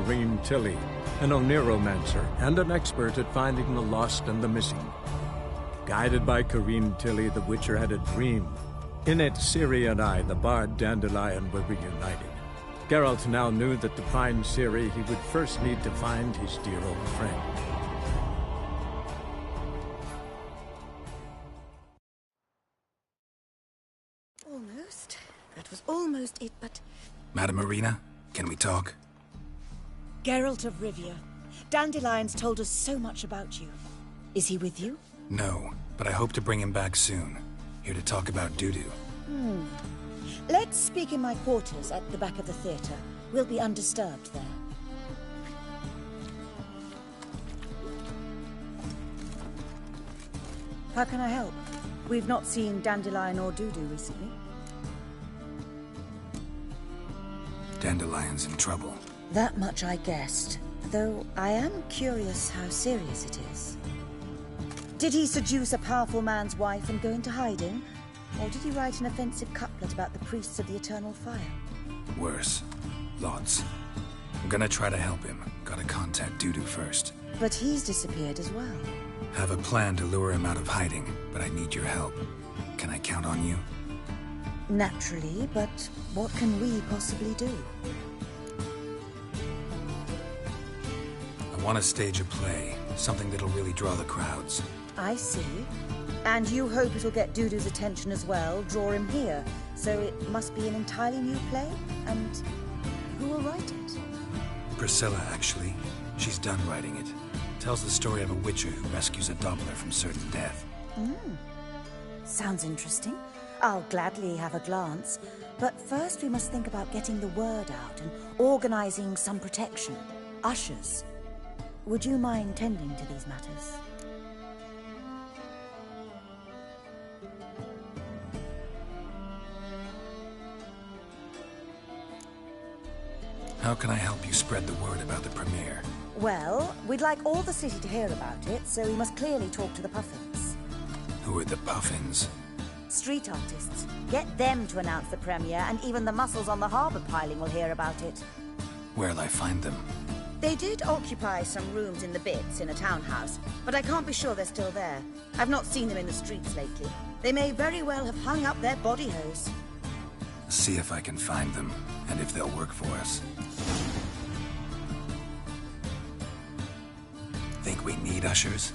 Corrine Tilly, an oneromancer and an expert at finding the lost and the missing. Guided by Corrine Tilly, the Witcher had a dream. In it, Ciri and I, the bard Dandelion, were reunited. Geralt now knew that to find Ciri, he would first need to find his dear old friend. Almost. That was almost it, but... Madame Marina, can we talk? Geralt of Rivia. Dandelion's told us so much about you. Is he with you? No, but I hope to bring him back soon. Here to talk about Dudu. Let's speak in my quarters at the back of the theater. We'll be undisturbed there. How can I help? We've not seen Dandelion or Dudu recently. Dandelion's in trouble. That much I guessed, though I am curious how serious it is. Did he seduce a powerful man's wife and go into hiding? Or did he write an offensive couplet about the priests of the eternal fire? Worse. Lots. I'm gonna try to help him. Gotta contact Dudu first. But he's disappeared as well. Have a plan to lure him out of hiding, but I need your help. Can I count on you? Naturally, but what can we possibly do? I want to stage a play. Something that'll really draw the crowds. I see. And you hope it'll get Dudu's attention as well, draw him here. So it must be an entirely new play? And who will write it? Priscilla, actually. She's done writing it. Tells the story of a witcher who rescues a Doppler from certain death. Sounds interesting. I'll gladly have a glance. But first we must think about getting the word out and organizing some protection. Ushers. Would you mind tending to these matters? How can I help you spread the word about the premiere? Well, we'd like all the city to hear about it, so we must clearly talk to the Puffins. Who are the Puffins? Street artists. Get them to announce the premiere, and even the muscles on the harbour piling will hear about it. Where'll I find them? They did occupy some rooms in the Bits in a townhouse, but I can't be sure they're still there. I've not seen them in the streets lately. They may very well have hung up their body hose. See if I can find them, and if they'll work for us. Think we need ushers?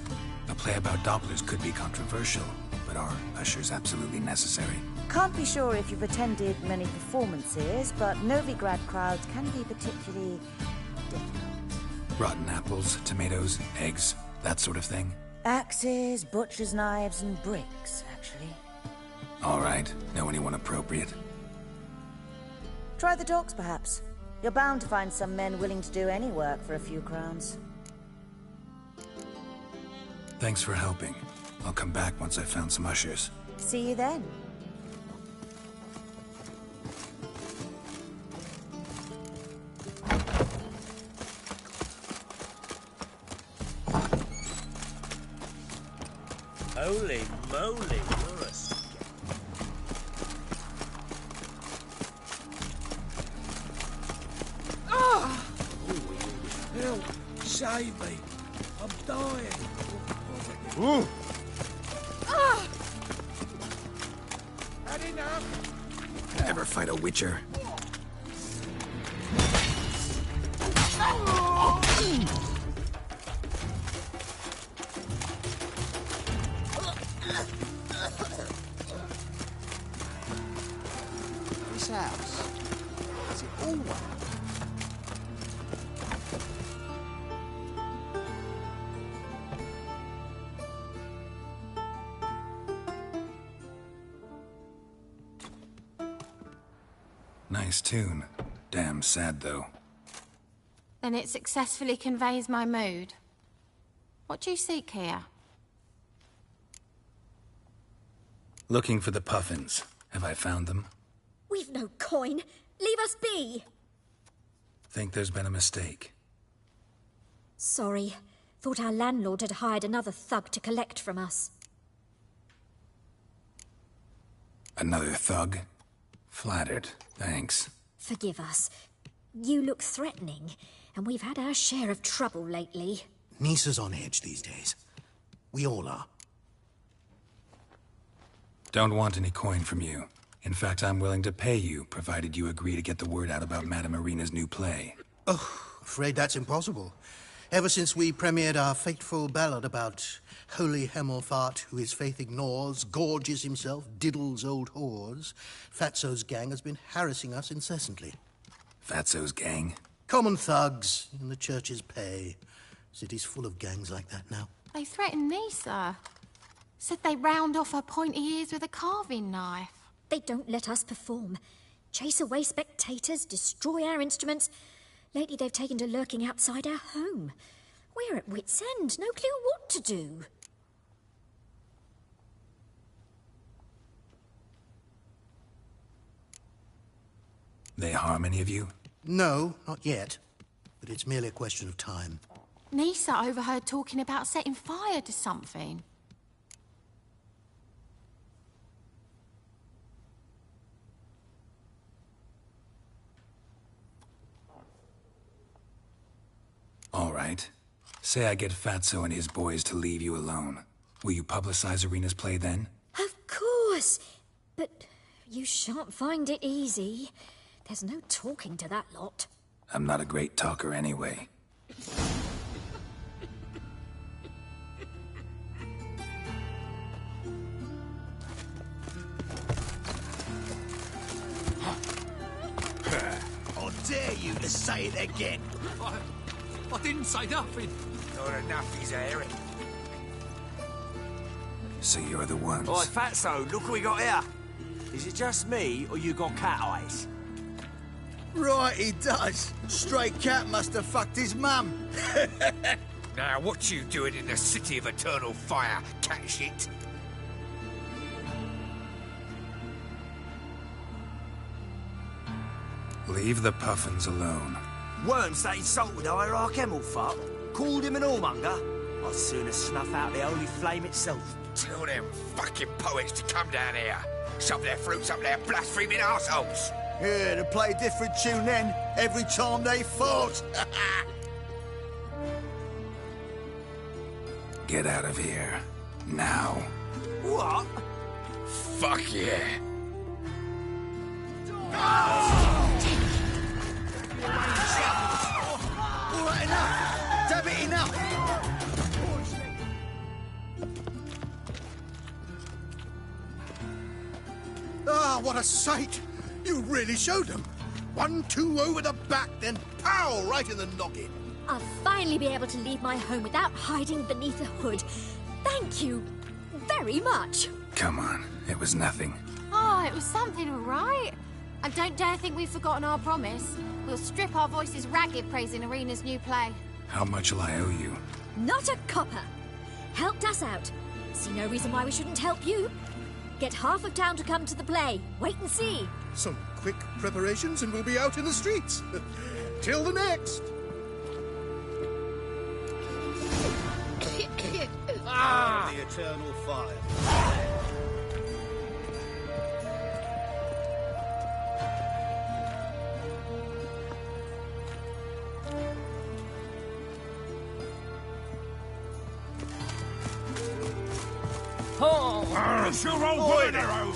A play about Dopplers could be controversial, but are ushers absolutely necessary? Can't be sure if you've attended many performances, but Novigrad crowds can be particularly difficult. Rotten apples, tomatoes, eggs, that sort of thing? Axes, butcher's knives, and bricks, actually. All right. Know anyone appropriate? Try the docks, perhaps. You're bound to find some men willing to do any work for a few crowns. Thanks for helping. I'll come back once I've found some ushers. See you then. Holy moly, you're a scam. Ah! Oh, help! Save me! I'm dying! Ooh! Ah! Had enough! Ever fight a witcher? This house, is it all one? Nice tune. Damn sad, though. Then it successfully conveys my mood. What do you seek here? Looking for the Puffins. Have I found them? We've no coin. Leave us be. Think there's been a mistake. Sorry. Thought our landlord had hired another thug to collect from us. Another thug? Flattered. Thanks. Forgive us. You look threatening. and we've had our share of trouble lately. Nisa's on edge these days. We all are. Don't want any coin from you. In fact, I'm willing to pay you, provided you agree to get the word out about Madame Irina's new play. Oh, afraid that's impossible. Ever since we premiered our fateful ballad about Holy Hemelfart, who his faith ignores, gorges himself, diddles old whores, Fatso's gang has been harassing us incessantly. Fatso's gang? Common thugs in the church's pay. City's full of gangs like that now. They threatened Nisa. Said they round off her pointy ears with a carving knife. They don't let us perform. Chase away spectators, destroy our instruments. Lately they've taken to lurking outside our home. We're at wit's end, no clue what to do. They harm any of you? No, not yet. But it's merely a question of time. Nisa overheard talking about setting fire to something. All right. Say I get Fatso and his boys to leave you alone. Will you publicize Irina's play then? Of course. But you shan't find it easy. There's no talking to that lot. I'm not a great talker anyway. I dare you to say it again. I didn't say nothing. Not enough, he's airing. So you're the ones. Oi, Fatso, look what we got here. Is it just me, or you got cat eyes? Right, he does. Stray cat must have fucked his mum. Now, what you doing in the city of eternal fire, cat shit? Leave the puffins alone. Worms that insulted Hierarch Hemelfart, called him an whoremonger. I'd sooner snuff out the holy flame itself. Tell them fucking poets to come down here. Shove their fruits up their blaspheming arseholes. Yeah, to play a different tune then, every time they fought. Get out of here. Now. What? Fuck yeah. All right, enough. Damn it, enough. Ah, what a sight! You really showed them. 1-2 over the back, then pow, right in the noggin. I'll finally be able to leave my home without hiding beneath a hood. Thank you very much. Come on. It was nothing. Oh, it was something, all right. And don't dare think we've forgotten our promise. We'll strip our voices ragged praising Irina's new play. How much will I owe you? Not a copper. Helped us out. See no reason why we shouldn't help you. Get half of town to come to the play. Wait and see. Some quick preparations and we'll be out in the streets. Till the next. The eternal fire. It's your old word, Arrow.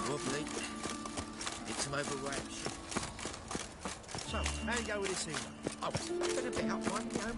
Lovely. It's some overwraps. So, how you go with this evening? Oh, been a bit up one, you know.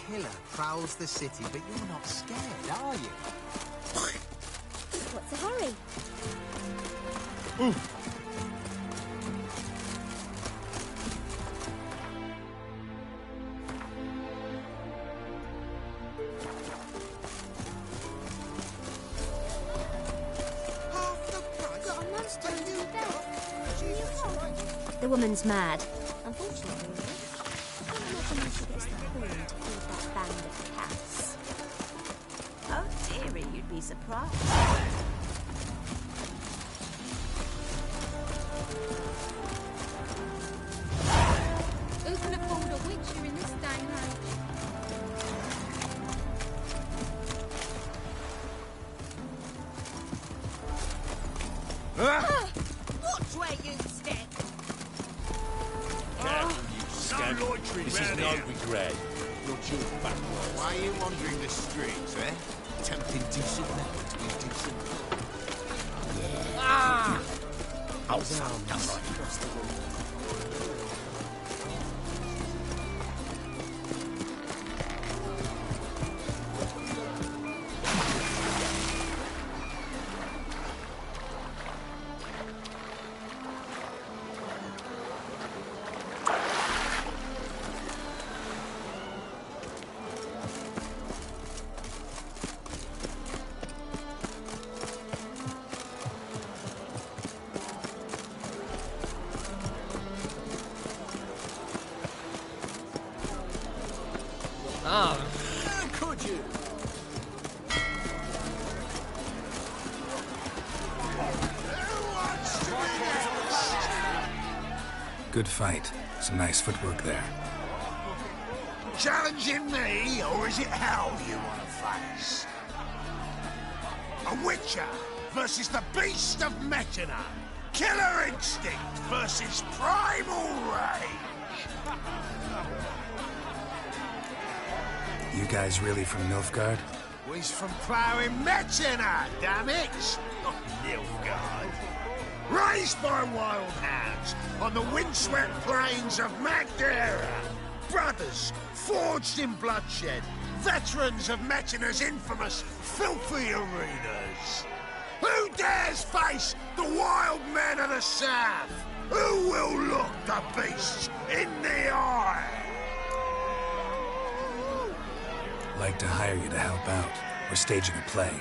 killer prowls the city, but you're not scared, are you? What's the hurry? The woman's mad. Unfortunately, I can't imagine she gets the horn to feed that band of cats. Oh, dearie, you'd be surprised. Who can afford a witcher in this day and age? Watch where you step! This is no regret. You're chewing backwards. Why are you wandering the streets, eh? Tempting decent men to be decent. Ah! Oh, son, come right. Could you? Good fight. Some nice footwork there. Challenging me, or is it hell you want to face? A witcher versus the beast of Metina. Killer instinct versus primal rage. You guys really from Nilfgaard? We's from ploughing Metina, damn it! Not Nilfgaard. Raised by wild hounds on the windswept plains of Magdera. Brothers forged in bloodshed. Veterans of Metina's infamous filthy arenas. Who dares face the wild men of the south? Who will look the beasts in the eye? Like to hire you to help out. We're staging a play.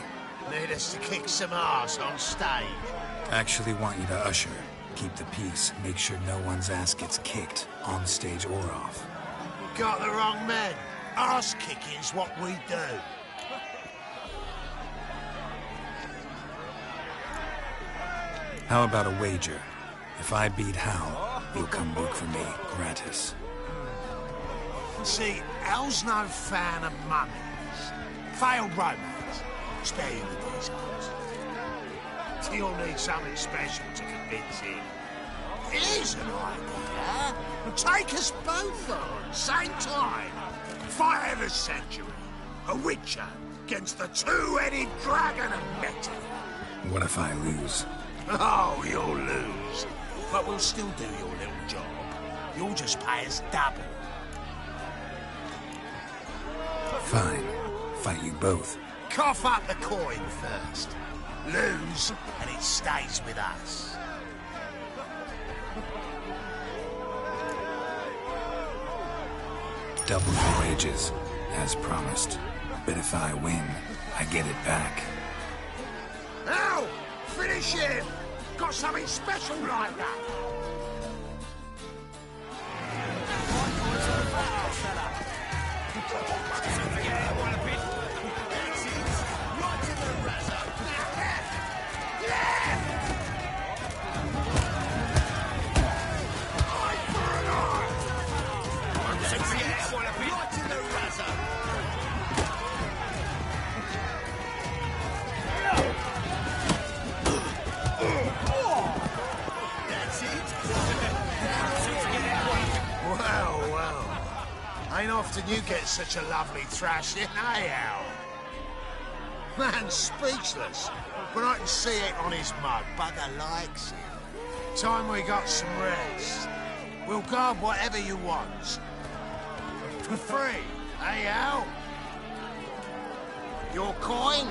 Need us to kick some ass on stage. Actually want you to usher, keep the peace, make sure no one's ass gets kicked, on stage or off. You got the wrong men. Ass kicking's what we do. How about a wager? If I beat Hal, you'll come work for me, gratis. See, Hal's no fan of mummies. Failed romance. Spare you the details. You'll need something special to convince him. Here's an idea. Take us both on, same time. Fight of the century. A witcher against the two-headed dragon of Metina. What if I lose? Oh, you'll lose. But we'll still do your little job. You'll just pay us double. Fine. Fight you both. Cough up the coin first. Lose, and it stays with us. Double your wages, as promised. But if I win, I get it back. Now, finish him! Got something special like that. Ain't often you get such a lovely thrashing, eh, Al? Man's speechless, but I can see it on his mug. Bugger likes it. Time we got some rest. We'll guard whatever you want. For free, Hey, Al. Your coin?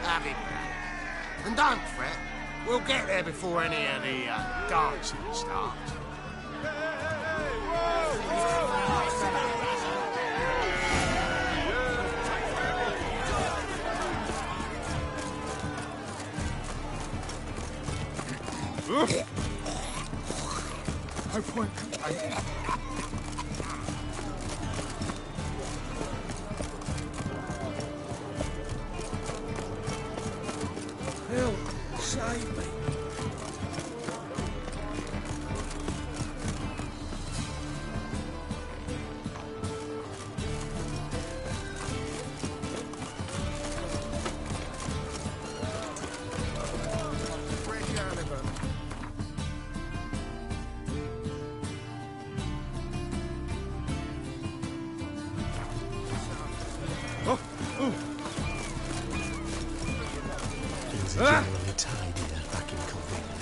Have it back. And don't fret. We'll get there before any of the dancing starts. I point. Help! Save me! Generally tidier back in Covina.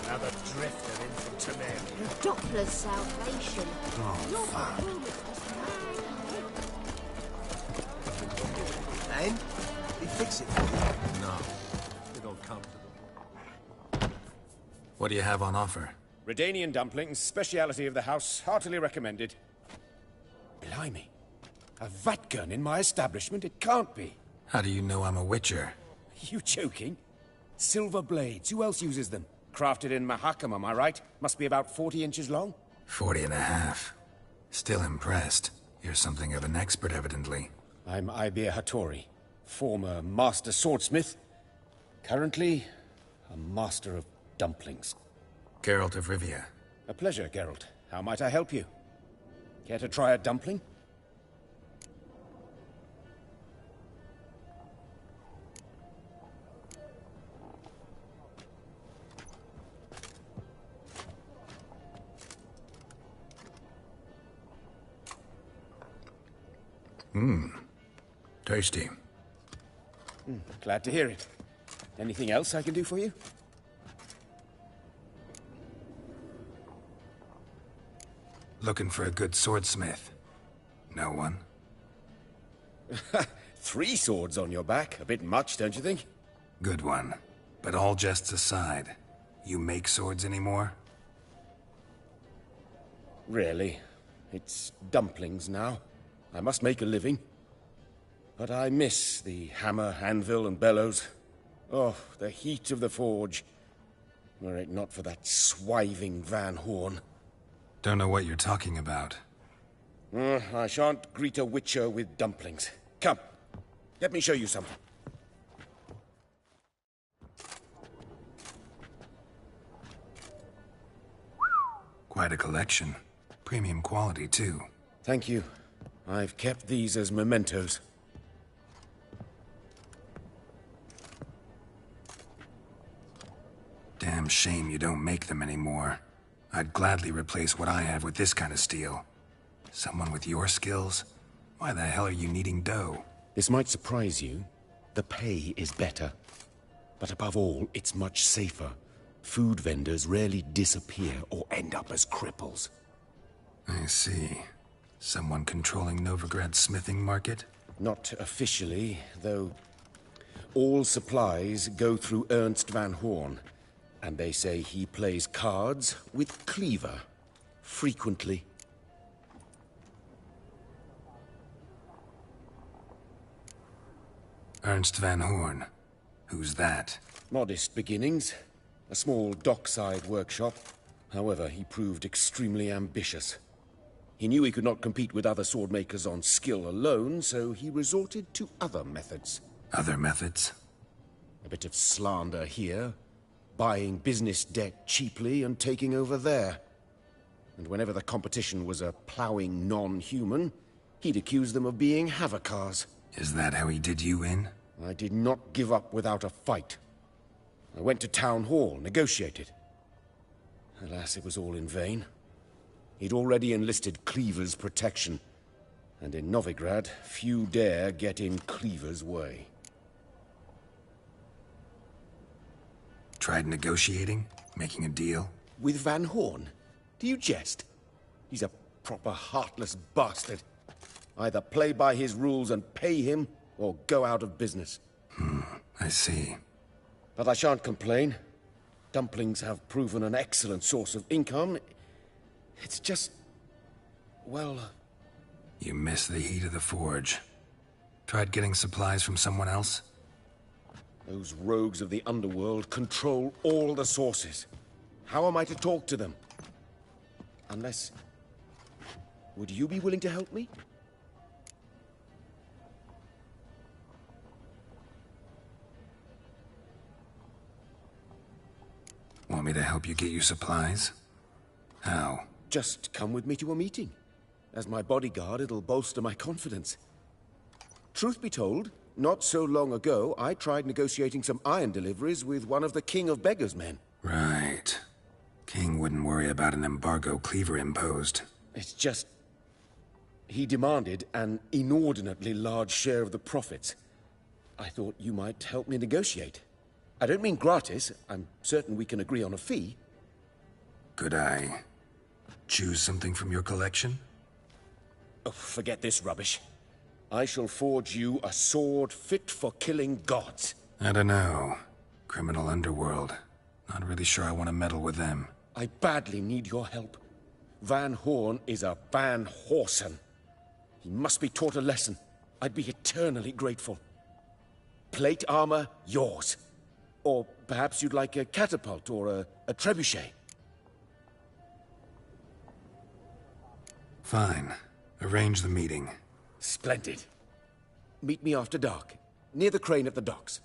Another drifter in from Temeria. Doppler's salvation. Oh, fuck. And? He fix it. No. It'll come to them. What do you have on offer? Redanian dumplings, speciality of the house, heartily recommended. Blimey. A vatgun in my establishment? It can't be. How do you know I'm a witcher? You joking? Silver blades, who else uses them? Crafted in Mahakam, am I right? Must be about 40 inches long? 40 and a half. Still impressed. You're something of an expert, evidently. I'm Ibir Hattori, former master swordsmith. Currently, a master of dumplings. Geralt of Rivia. A pleasure, Geralt. How might I help you? Care to try a dumpling? Tasty. Glad to hear it. Anything else I can do for you? Looking for a good swordsmith. No one? 3 swords on your back. A bit much, don't you think? Good one. But all jests aside, you make swords anymore? Really? It's dumplings now. I must make a living. But I miss the hammer, anvil, and bellows. Oh, the heat of the forge. Were it not for that swiving Van Horn. Don't know what you're talking about. I shan't greet a witcher with dumplings. Come, let me show you something. Quite a collection. Premium quality, too. Thank you. I've kept these as mementos. Damn shame you don't make them anymore. I'd gladly replace what I have with this kind of steel. Someone with your skills? Why the hell are you needing dough? This might surprise you. The pay is better. But above all, it's much safer. Food vendors rarely disappear or end up as cripples. I see. Someone controlling Novigrad's smithing market? Not officially, though all supplies go through Ernst Van Horn. And they say he plays cards with Cleaver. Frequently. Ernst Van Horn. Who's that? Modest beginnings. A small dockside workshop. However, he proved extremely ambitious. He knew he could not compete with other swordmakers on skill alone, so he resorted to other methods. Other methods? A bit of slander here. Buying business debt cheaply and taking over there. And whenever the competition was a ploughing non-human, he'd accuse them of being Havocars. Is that how he did you in? I did not give up without a fight. I went to Town Hall, negotiated. Alas, it was all in vain. He'd already enlisted Cleaver's protection. And in Novigrad, few dare get in Cleaver's way. Tried negotiating? Making a deal? With Van Horn? Do you jest? He's a proper heartless bastard. Either play by his rules and pay him, or go out of business. I see. But I shan't complain. Dumplings have proven an excellent source of income. It's just... well... You miss the heat of the forge. Tried getting supplies from someone else? Those rogues of the underworld control all the sources. How am I to talk to them? Unless... would you be willing to help me? Want me to help you get you supplies? How? Just come with me to a meeting. As my bodyguard, it'll bolster my confidence. Truth be told, not so long ago, I tried negotiating some iron deliveries with one of the King of Beggars' men. Right. King wouldn't worry about an embargo Cleaver imposed. It's just... he demanded an inordinately large share of the profits. I thought you might help me negotiate. I don't mean gratis. I'm certain we can agree on a fee. Could I choose something from your collection? Oh, forget this rubbish. I shall forge you a sword fit for killing gods. I don't know. Criminal underworld. Not really sure I want to meddle with them. I badly need your help. Van Horn is a Van Horsen. He must be taught a lesson. I'd be eternally grateful. Plate armor, yours. Or perhaps you'd like a catapult or a trebuchet. Fine. Arrange the meeting. Splendid. Meet me after dark, near the crane at the docks.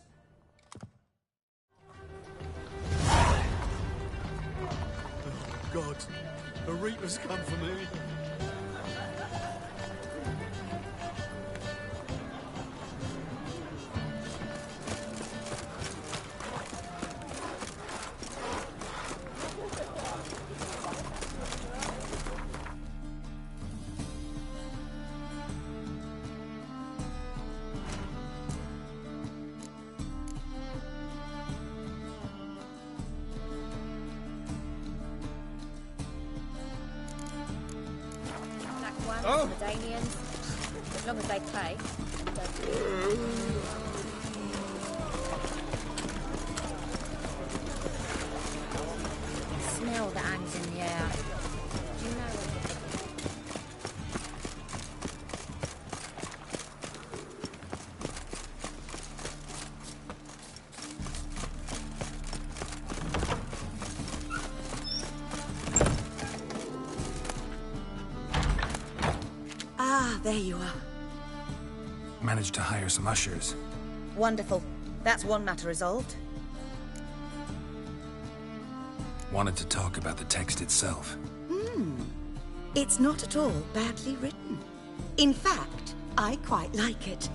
Oh, God. A Reaper's come for me. Oh. Medanians, as long as they pay. Smell that hangs in the air. Do you know There you are. Managed to hire some ushers. Wonderful. That's one matter resolved. Wanted to talk about the text itself. It's not at all badly written. In fact, I quite like it.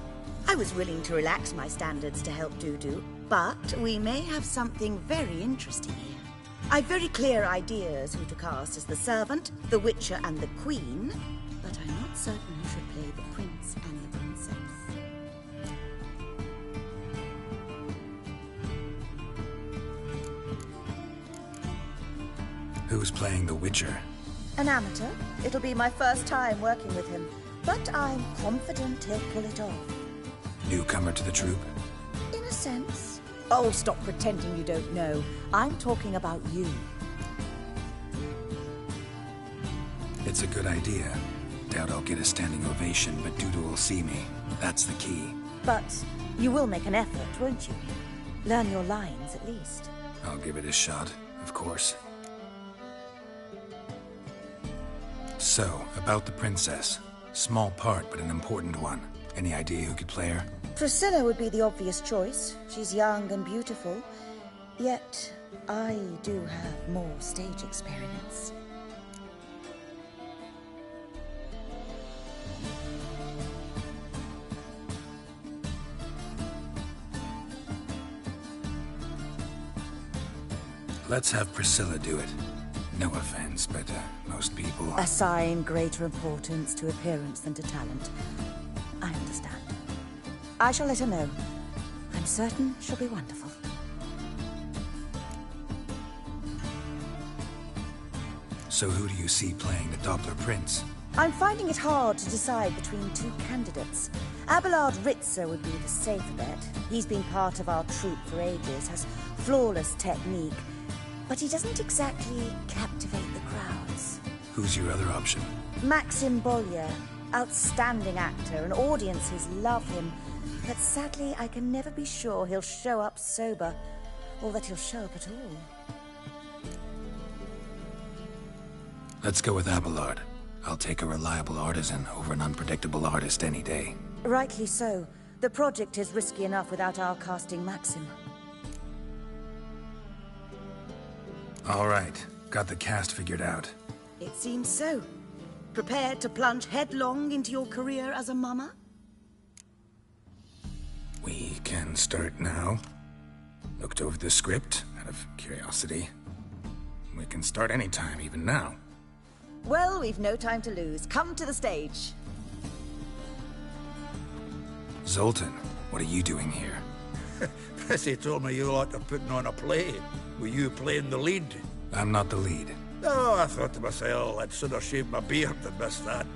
I was willing to relax my standards to help Dudu, but we may have something very interesting here. I've very clear ideas who to cast as the servant, the Witcher, and the Queen, but I'm not certain who should play the Prince and the Princess. Who's playing the Witcher? An amateur. It'll be my first time working with him, but I'm confident he'll pull it off. Newcomer to the troupe? In a sense. Oh, stop pretending you don't know. I'm talking about you. It's a good idea. Doubt I'll get a standing ovation, but Dudu will see me. That's the key. But you will make an effort, won't you? Learn your lines, at least. I'll give it a shot, of course. So, about the princess. Small part, but an important one. Any idea who could play her? Priscilla would be the obvious choice. She's young and beautiful. Yet, I do have more stage experience. Let's have Priscilla do it. No offense, but most people... Assign greater importance to appearance than to talent. I understand. I shall let her know. I'm certain she'll be wonderful. So who do you see playing the Doppler Prince? I'm finding it hard to decide between two candidates. Abelard Ritzer would be the safer bet. He's been part of our troupe for ages, has flawless technique, but he doesn't exactly captivate the crowds. Who's your other option? Maxim Bollier, outstanding actor, and audiences love him. But sadly, I can never be sure he'll show up sober, or that he'll show up at all. Let's go with Abelard. I'll take a reliable artisan over an unpredictable artist any day. Rightly so. The project is risky enough without our casting Maxim. All right. Got the cast figured out. It seems so. Prepared to plunge headlong into your career as a mama? We can start now. Looked over the script, out of curiosity. We can start anytime, even now. Well, we've no time to lose. Come to the stage. Zoltan, what are you doing here? Prissy told me you like to putting on a play. Were you playing the lead? I'm not the lead. Oh, I thought to myself, I'd sooner shave my beard than miss that.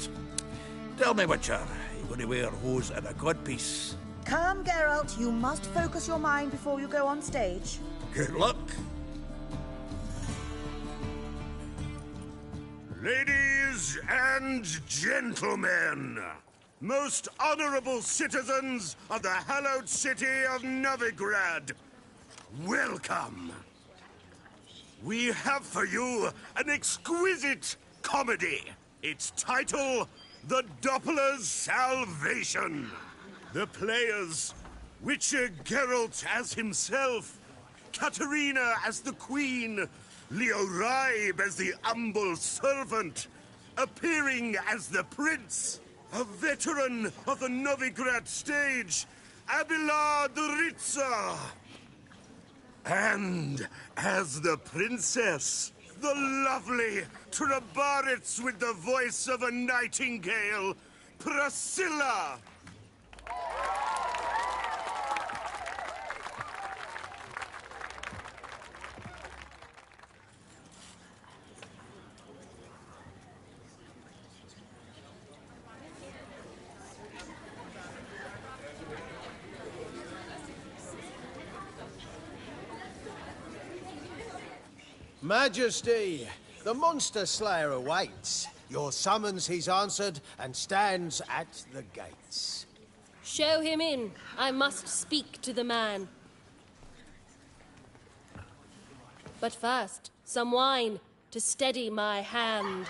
Tell me, Witcher, you going to wear hose and a codpiece? Come, Geralt. You must focus your mind before you go on stage. Good luck. Ladies and gentlemen, most honorable citizens of the hallowed city of Novigrad, welcome. We have for you an exquisite comedy. Its title, The Doppler's Salvation. The players, Witcher Geralt as himself, Katerina as the Queen, Leo Raib as the humble servant, appearing as the Prince, a veteran of the Novigrad stage, Abelard Ritzer. And as the Princess, the lovely Trabaritz with the voice of a nightingale, Priscilla. Majesty, the monster slayer awaits. Your summons he's answered and stands at the gates. Show him in. I must speak to the man. But first, some wine to steady my hand.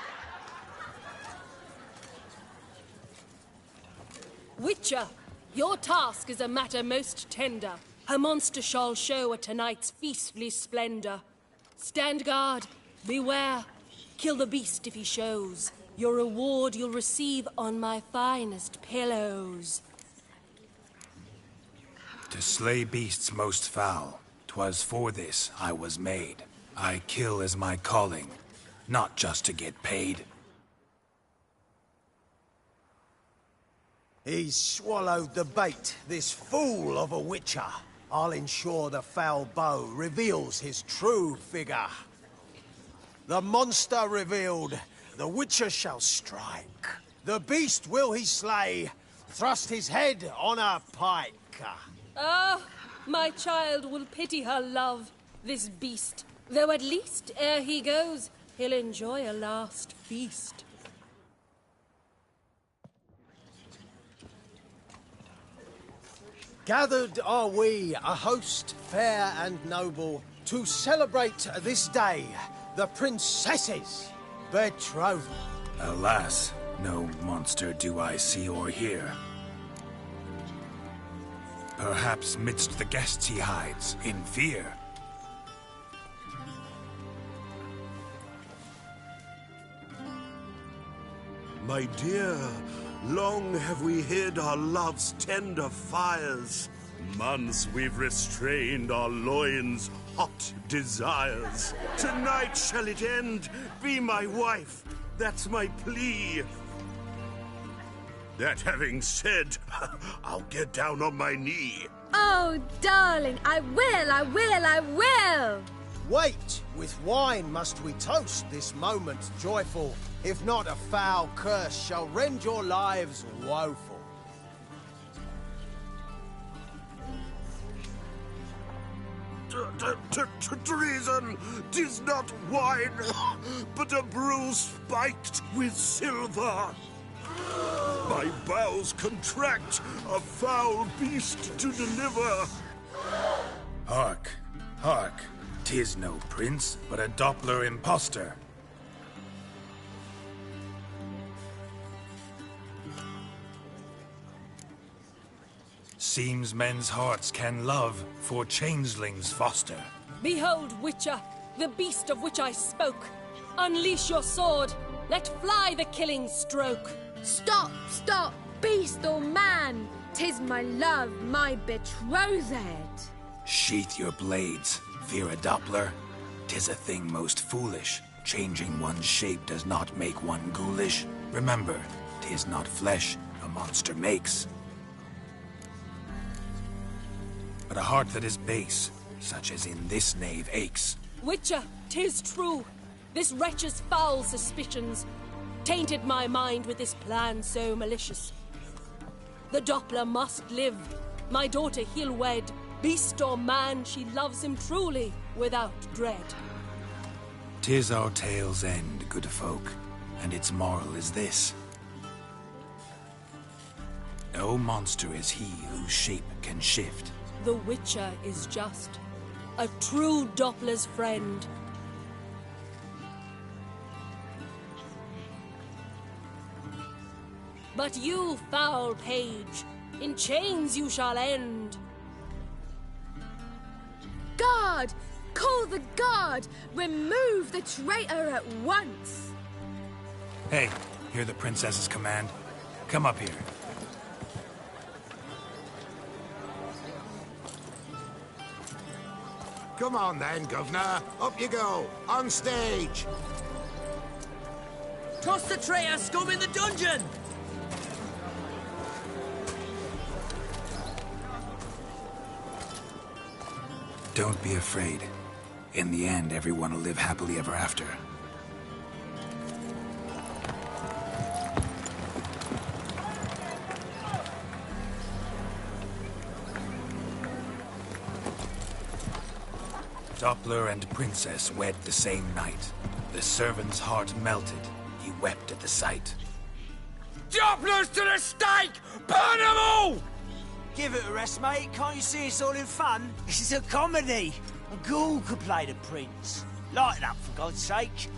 Witcher, your task is a matter most tender. Her monster shall show at tonight's feastly splendor. Stand guard, beware, kill the beast if he shows. Your reward you'll receive on my finest pillows. To slay beasts most foul, 'twas for this I was made. I kill as my calling, not just to get paid. He's swallowed the bait, this fool of a witcher. I'll ensure the foul bow reveals his true figure. The monster revealed, the witcher shall strike. The beast will he slay, thrust his head on a pike. Ah, my child will pity her love, this beast. Though at least, ere he goes, he'll enjoy a last feast. Gathered are we, a host fair and noble, to celebrate this day, the princess's betrothal. Alas, no monster do I see or hear. Perhaps midst the guests he hides, in fear. My dear, long have we hid our love's tender fires. Months we've restrained our loins' hot desires. Tonight shall it end, be my wife, that's my plea. That having said, I'll get down on my knee. Oh, darling, I will, I will, I will! Wait, with wine must we toast this moment joyful. If not, a foul curse shall rend your lives woeful. Treason! 'Tis not wine, but a brew spiked with silver. My bowels contract, a foul beast to deliver. Hark, hark. 'Tis no prince, but a Doppler impostor. Seems men's hearts can love, for changelings foster. Behold, Witcher, the beast of which I spoke. Unleash your sword. Let fly the killing stroke. Stop, stop, beast or man. 'Tis my love, my betrothed. Sheath your blades, fear a Doppler. 'Tis a thing most foolish. Changing one's shape does not make one ghoulish. Remember, 'tis not flesh a monster makes, but a heart that is base, such as in this knave aches. Witcher, 'tis true. This wretch's foul suspicions tainted my mind with this plan so malicious. The Doppler must live. My daughter he'll wed. Beast or man, she loves him truly, without dread. 'Tis our tale's end, good folk, and its moral is this. No monster is he whose shape can shift. The Witcher is just a true Doppler's friend. But you, foul page, in chains you shall end. Guard! Call the guard! Remove the traitor at once! Hey, hear the princess's command? Come up here. Come on then, Governor. Up you go. On stage. Toss the traitor scum in the dungeon! Don't be afraid. In the end, everyone will live happily ever after. Doppler and princess wed the same night. The servant's heart melted. He wept at the sight. Dopplers to the stake! Burn them all! Give it a rest, mate. Can't you see it's all in fun? This is a comedy. A ghoul could play the prince. Lighten up, for God's sake.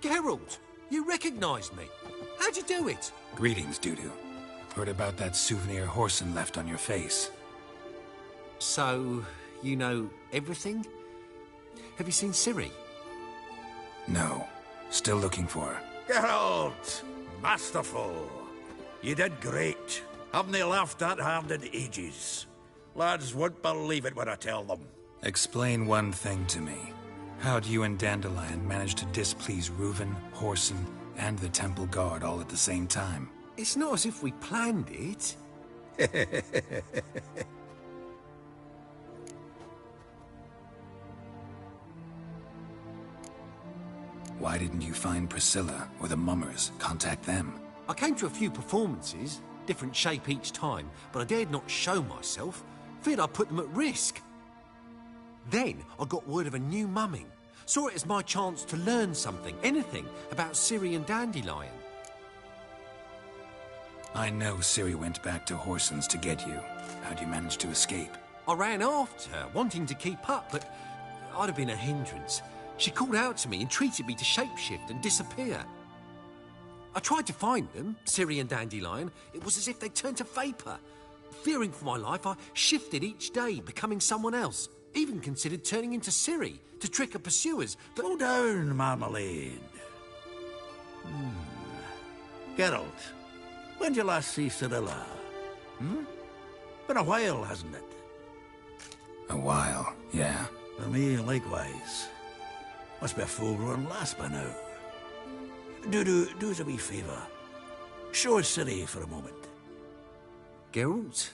Geralt, you recognized me. How'd you do it? Greetings, Dudu. Heard about that souvenir Horson left on your face. So, you know everything? Have you seen Ciri? No. Still looking for her. Geralt! Masterful. You did great. Haven't they laughed that hard in ages? Lads won't believe it when I tell them. Explain one thing to me. How'd you and Dandelion manage to displease Reuven, Horson, and the Temple Guard all at the same time? It's not as if we planned it. Why didn't you find Priscilla or the Mummers? Contact them. I came to a few performances, different shape each time, but I dared not show myself. Feared I'd put them at risk. Then I got word of a new mumming. Saw it as my chance to learn something, anything, about Ciri and Dandelion. I know Ciri went back to Horson's to get you. How'd you manage to escape? I ran after her, wanting to keep up, but I'd have been a hindrance. She called out to me, entreated me to shapeshift and disappear. I tried to find them, Ciri and Dandelion. It was as if they turned to vapour. Fearing for my life, I shifted each day, becoming someone else. Even considered turning into Ciri to trick her pursuers, but... Slow down, Marmalade. Geralt, when did you last see Cyrilla? Been a while, hasn't it? A while, yeah. For me, likewise. Must be a full-grown lass by now. Do us a wee favour. Show us Ciri for a moment. Geralt?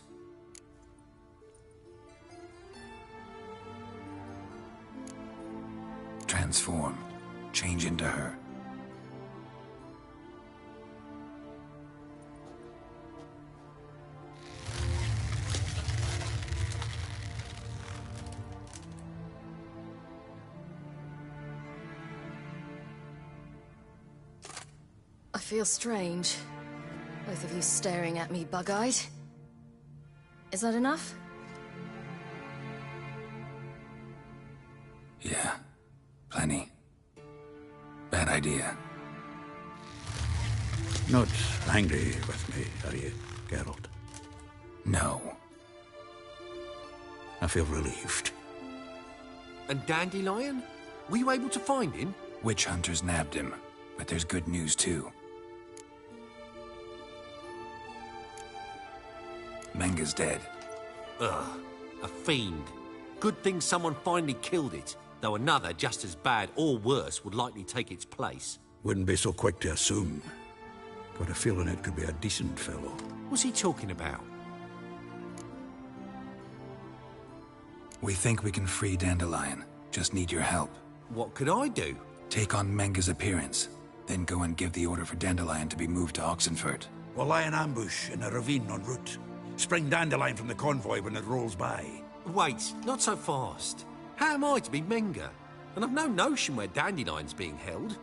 Transform. Change into her. I feel strange. Both of you staring at me bug-eyed. Is that enough? Yeah. Plenty. Bad idea. Not angry with me, are you, Geralt? No. I feel relieved. And Dandelion? Were you able to find him? Witch hunters nabbed him, but there's good news too. Menga's dead. Ugh, a fiend. Good thing someone finally killed it, though another just as bad or worse would likely take its place. Wouldn't be so quick to assume. Got a feeling it could be a decent fellow. What's he talking about? We think we can free Dandelion. Just need your help. What could I do? Take on Menga's appearance, then go and give the order for Dandelion to be moved to Oxenfurt. We'll lie in ambush in a ravine en route. Spring Dandelion from the convoy when it rolls by. Wait, not so fast. How am I to be Menga? And I've no notion where Dandelion's being held.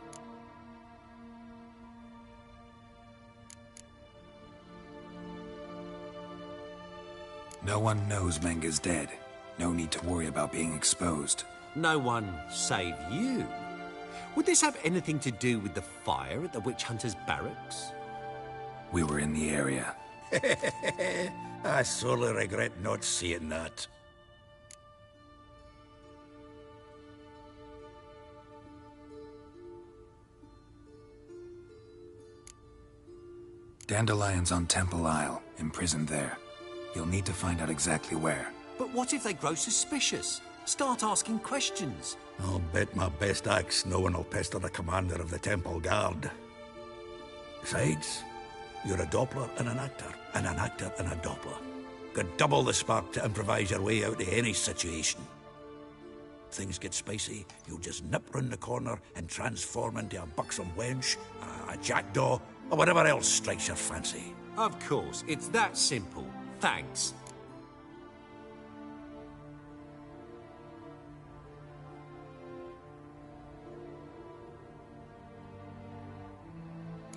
No one knows Menga's dead. No need to worry about being exposed. No one save you. Would this have anything to do with the fire at the witch hunters' barracks? We were in the area. I sorely regret not seeing that. Dandelion's on Temple Isle, imprisoned there. You'll need to find out exactly where. But what if they grow suspicious? Start asking questions. I'll bet my best axe no one will pester the commander of the Temple Guard. Besides, you're a Doppler and an actor and a Doppler. Got double the spark to improvise your way out of any situation. Things get spicy, you'll just nip round the corner and transform into a buxom wench, a jackdaw, or whatever else strikes your fancy. Of course, it's that simple. Thanks.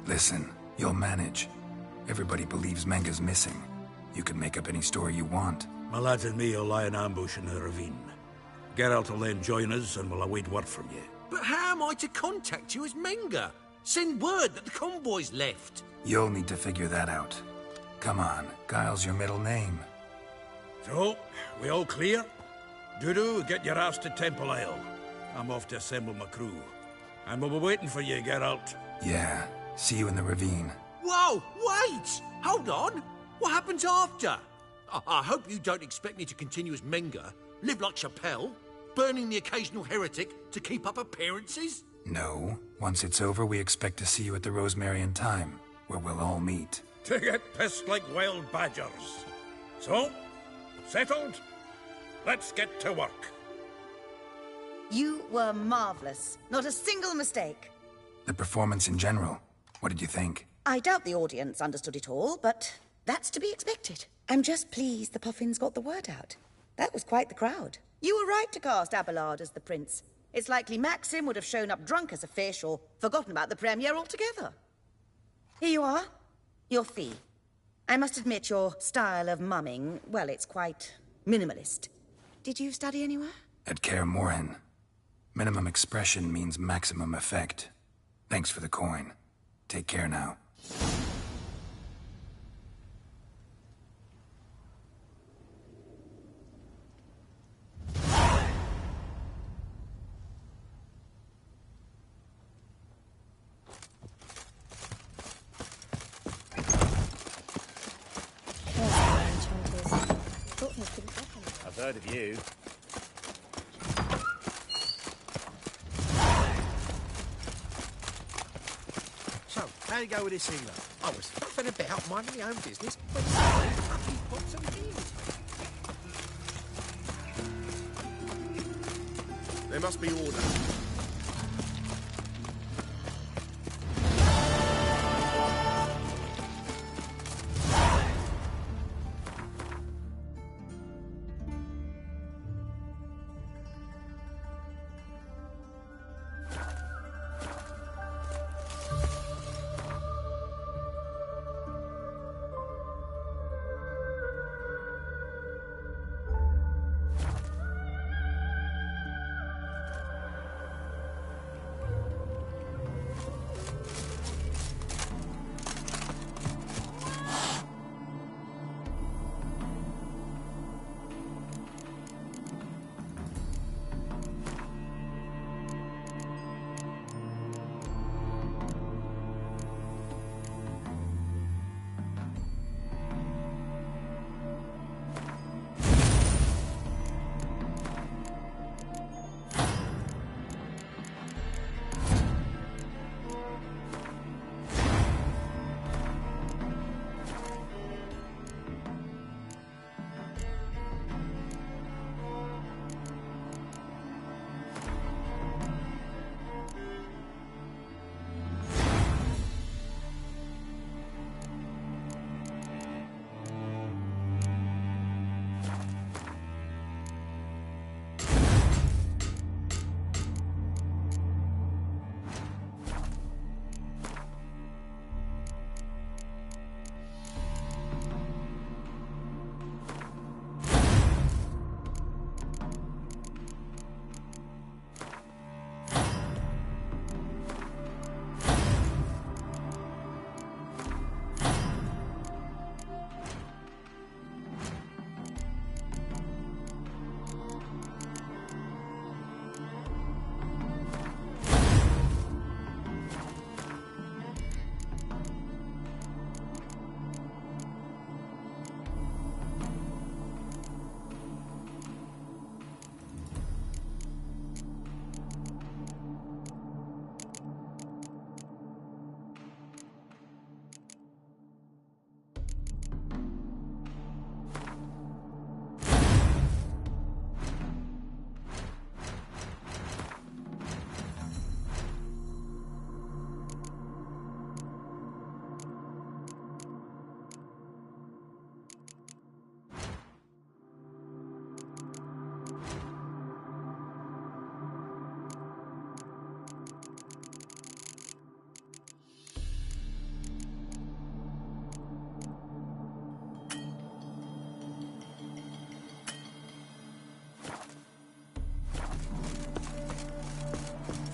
Listen, you'll manage. Everybody believes Menga's missing. You can make up any story you want. My lads and me will lie in ambush in the ravine. Geralt will then join us and we'll await word from you. But how am I to contact you as Menga? Send word that the convoy's left. You'll need to figure that out. Come on, Guile's your middle name. So, we all clear? Dudu, get your ass to Temple Isle. I'm off to assemble my crew. And we'll be waiting for you, Geralt. Yeah, see you in the ravine. Whoa, wait! Hold on! What happens after? I hope you don't expect me to continue as Menga, live like Chappelle, burning the occasional heretic to keep up appearances? No. Once it's over, we expect to see you at the Rosemary and Thyme, where we'll all meet. To get pissed like wild badgers. So, settled? Let's get to work. You were marvelous. Not a single mistake. The performance in general, what did you think? I doubt the audience understood it all, but that's to be expected. I'm just pleased the Puffins got the word out. That was quite the crowd. You were right to cast Abelard as the prince. It's likely Maxim would have shown up drunk as a fish or forgotten about the premiere altogether. Here you are. Your fee. I must admit your style of mumming, well, it's quite minimalist. Did you study anywhere? At Kaer Morhen. Minimum expression means maximum effect. Thanks for the coin. Take care now. I've heard of you. So, how you go with this healer? I was faffing about, minding my own business, when suddenly fucking pops and heals me. There must be order.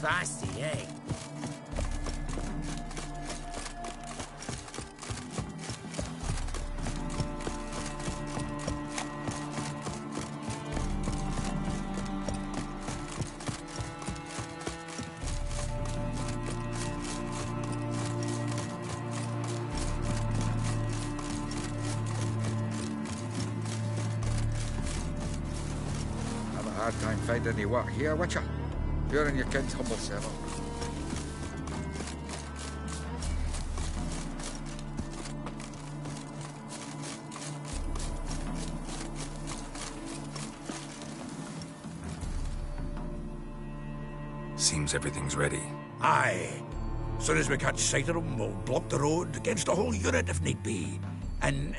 Feisty, eh? Have a hard time finding any work here, Witcher. You're in your kid's humble servant. Seems everything's ready. Aye. Soon as we catch sight of them, we'll block the road against the whole unit if need be. And,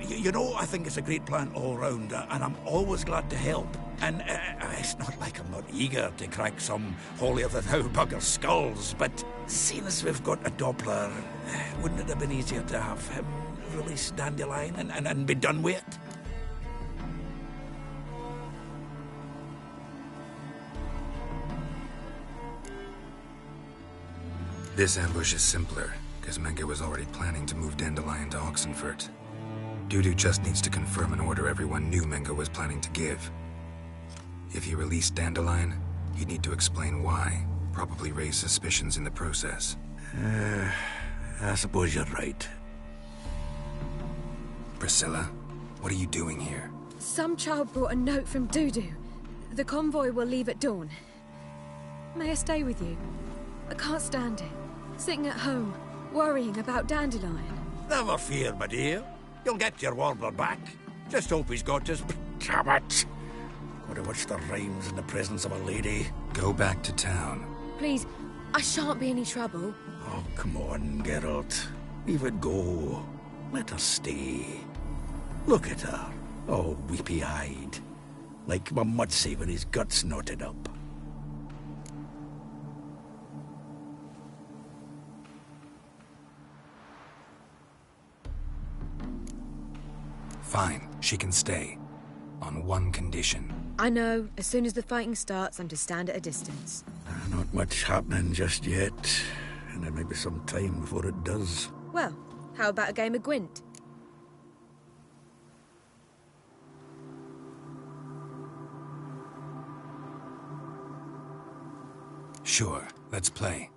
you know, I think it's a great plan all round, and I'm always glad to help. And it's not like I'm not eager to crack some holier-than-thou bugger's skulls, but seeing as we've got a Doppler, wouldn't it have been easier to have him release Dandelion and be done with it? This ambush is simpler, because Menge was already planning to move Dandelion to Oxenfurt. Dudu just needs to confirm an order everyone knew Menge was planning to give. If he released Dandelion, he'd need to explain why, probably raise suspicions in the process. I suppose you're right. Priscilla, what are you doing here? Some child brought a note from Dudu. The convoy will leave at dawn. May I stay with you? I can't stand it. Sitting at home, worrying about Dandelion. Never fear, my dear. You'll get your warbler back. Just hope he's got his... Damn it! Gotta watch the rhymes in the presence of a lady. Go back to town. Please, I shan't be any trouble. Oh, come on, Geralt. Leave it go. Let her stay. Look at her, all weepy-eyed. Like my Mudsey with his guts knotted up. Fine, she can stay. On one condition. I know. As soon as the fighting starts, I'm to stand at a distance. Not much happening just yet. And there may be some time before it does. Well, how about a game of Gwent? Sure, let's play.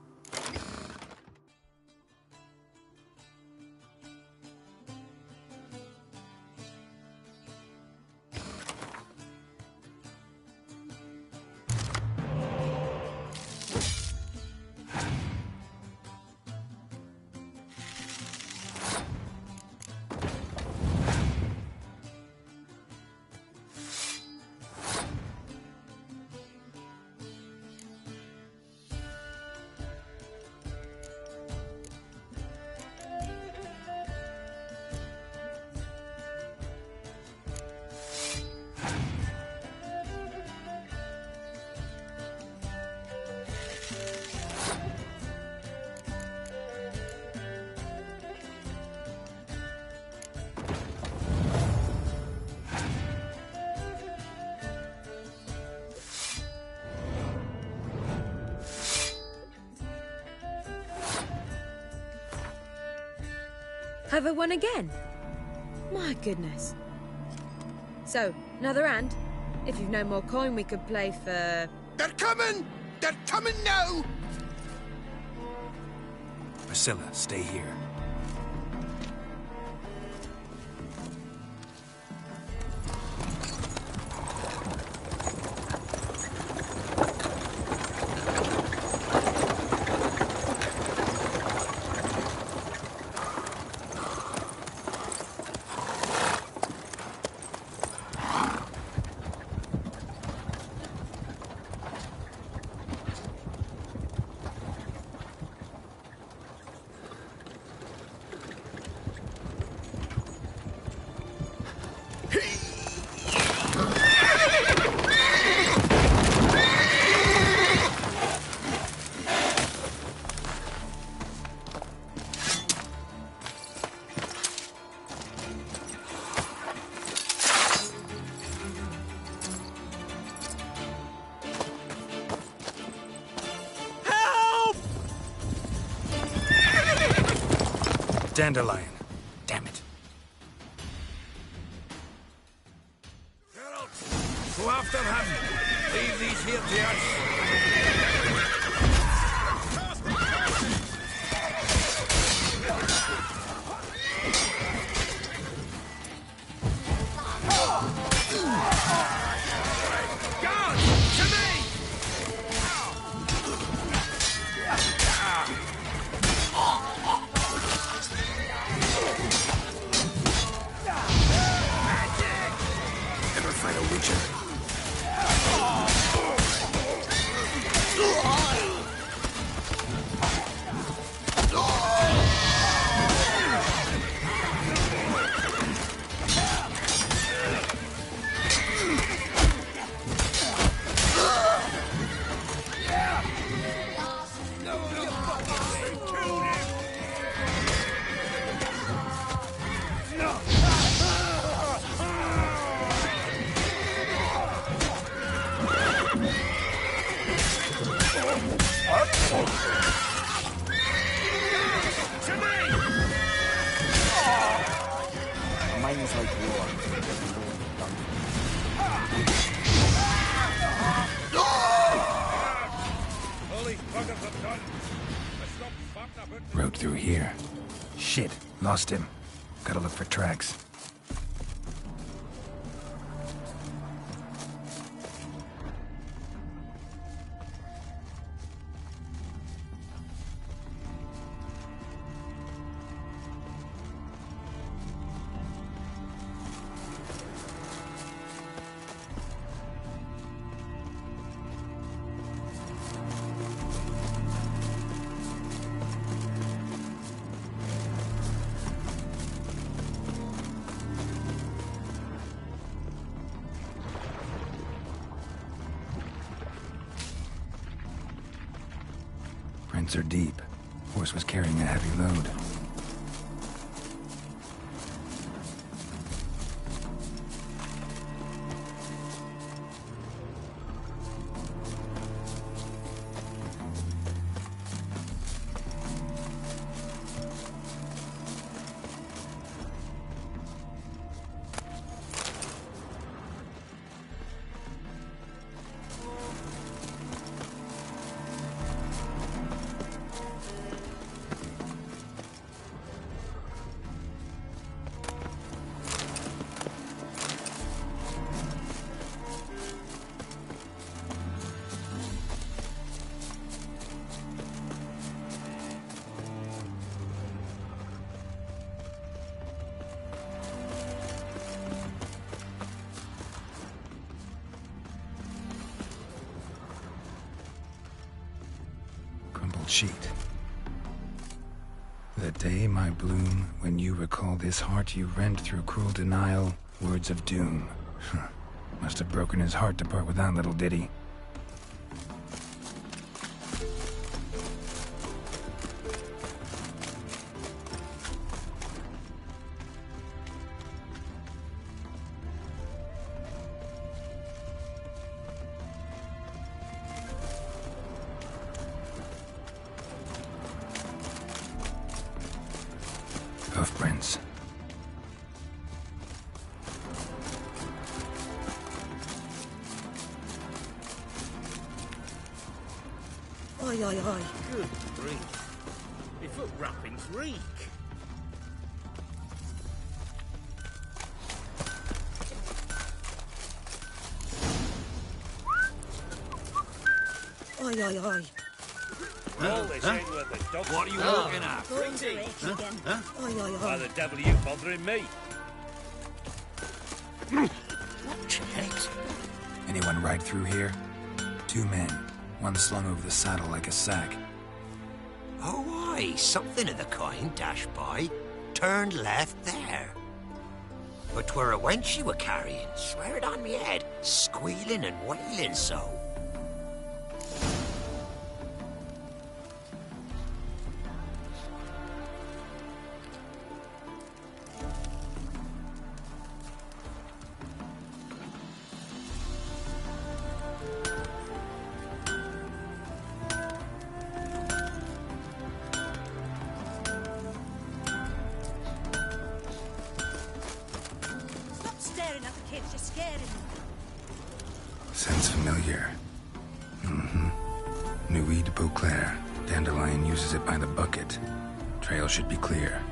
Have I won again? My goodness. So, another hand? If you've no more coin, we could play for... They're coming! They're coming now! Priscilla, stay here. Dandelion. Damn it. Geralt, go after him. Leave these here to us. Guard! To me! Ever fight a witcher? Mine's like war. Rode through here. Shit, lost him. Gotta look for tracks. woods are deep. Horse was carrying a heavy load. Sheet. The day, my bloom, when you recall this heart you rent through cruel denial, words of doom. Must have broken his heart to part with that little ditty. Hoofprints. Aye, aye, aye. Good grief. My foot wrappings reek. Aye, aye, aye. Roll this in with the dog. What are you looking at? Aye, aye, aye. Why the devil are you bothering me? Shit. Anyone ride through here? 2 men. One slung over the saddle like a sack. Oh, aye, something of the kind dashed by. Turned left there. But 'twere a wench you were carrying, swear it on me head, squealing and wailing so. Sounds familiar. Nuit de Beauclair. Dandelion uses it by the bucket. Trail should be clear.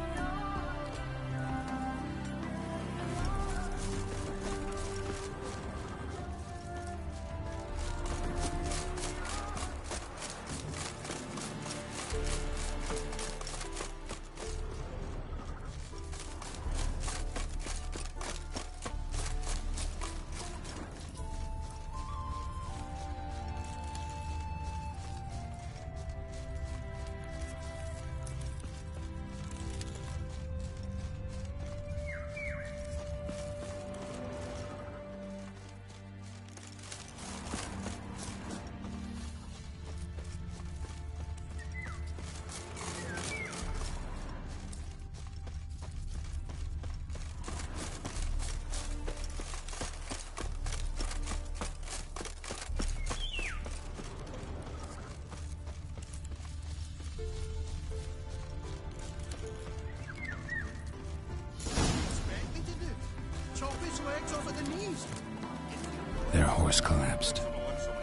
Their horse collapsed.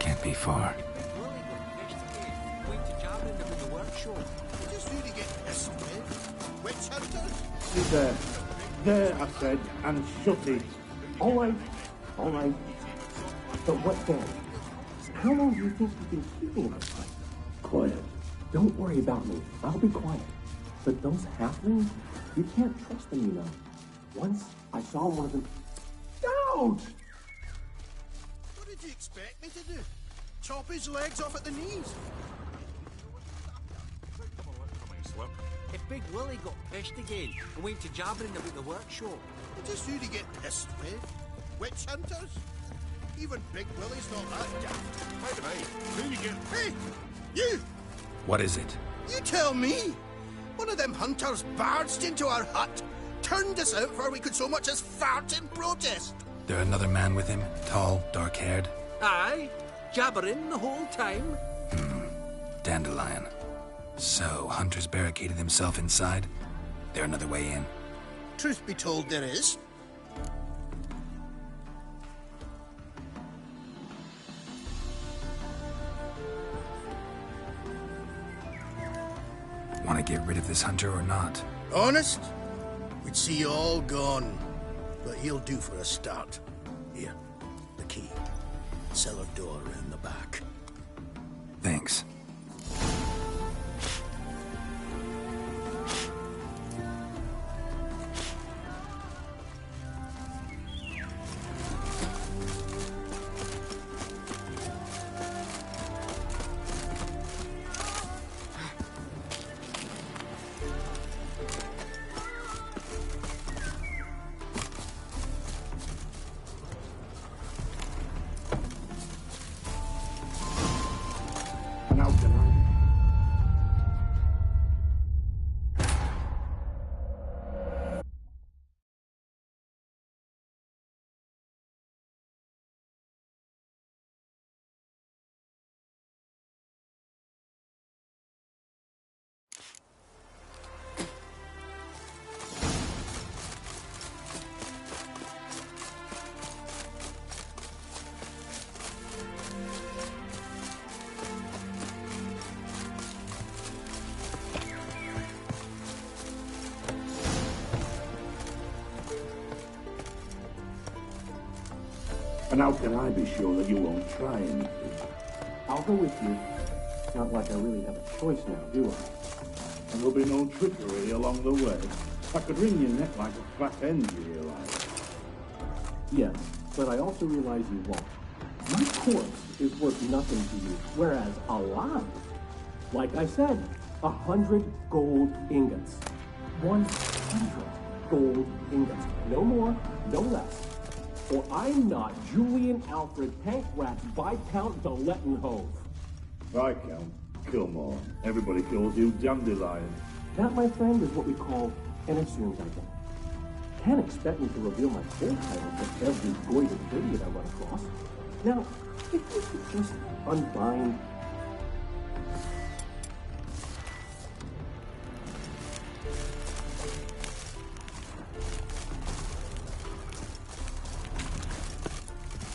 Can't be far. Sit there, I said, and shut it. All right, but what then? How long do you think you've been keeping us? Quiet. Don't worry about me. I'll be quiet. But those halflings, you can't trust them, you know. Once I saw one of them. Out! What did you expect me to do? Chop his legs off at the knees? If Big Willie got pissed again and went to jabbering about the workshop. Just who to get pissed with? Witch hunters? Even Big Willie's not that daft. Wait a minute. Who you get? Hey! You! What is it? You tell me! One of them hunters barged into our hut, turned us out before we could so much as fart in protest. There another man with him? Tall, dark-haired? Aye, jabbering the whole time. Dandelion. So, Hunter's barricaded himself inside? There another way in? Truth be told, there is. Want to get rid of this hunter or not? Honest? We'd see you all gone. But he'll do for a start. Here, the key. Cellar door in the back. Thanks. And how can I be sure that you won't try anything? I'll go with you. It's not like I really have a choice now, do I? And there'll be no trickery along the way. I could wring your neck like a fat hen, you realize? Yes, but I also realize you won't. My corpse is worth nothing to you, whereas alive, like I said, 100 gold ingots. 100 gold ingots. No more, no less. Or I'm not Julian Alfred Pankratz Viscount de Lettenhove. Viscount? Come on. Everybody calls you Dandelion. That, my friend, is what we call an assumed identity. Can't expect me to reveal my full title to every goited idiot I run across. Now, if you could just unbind...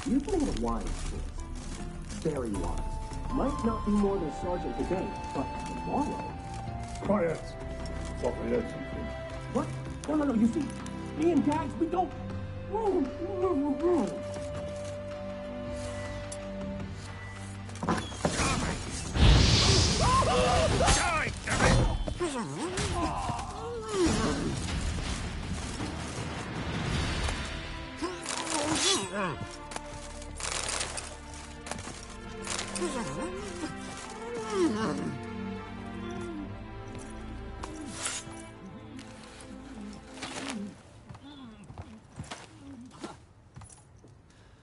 You've made a wise choice. Very wise. Might not be more than sergeant today, but tomorrow... Quiet! Thought I heard something. What? No, you see, me and Gags, we don't...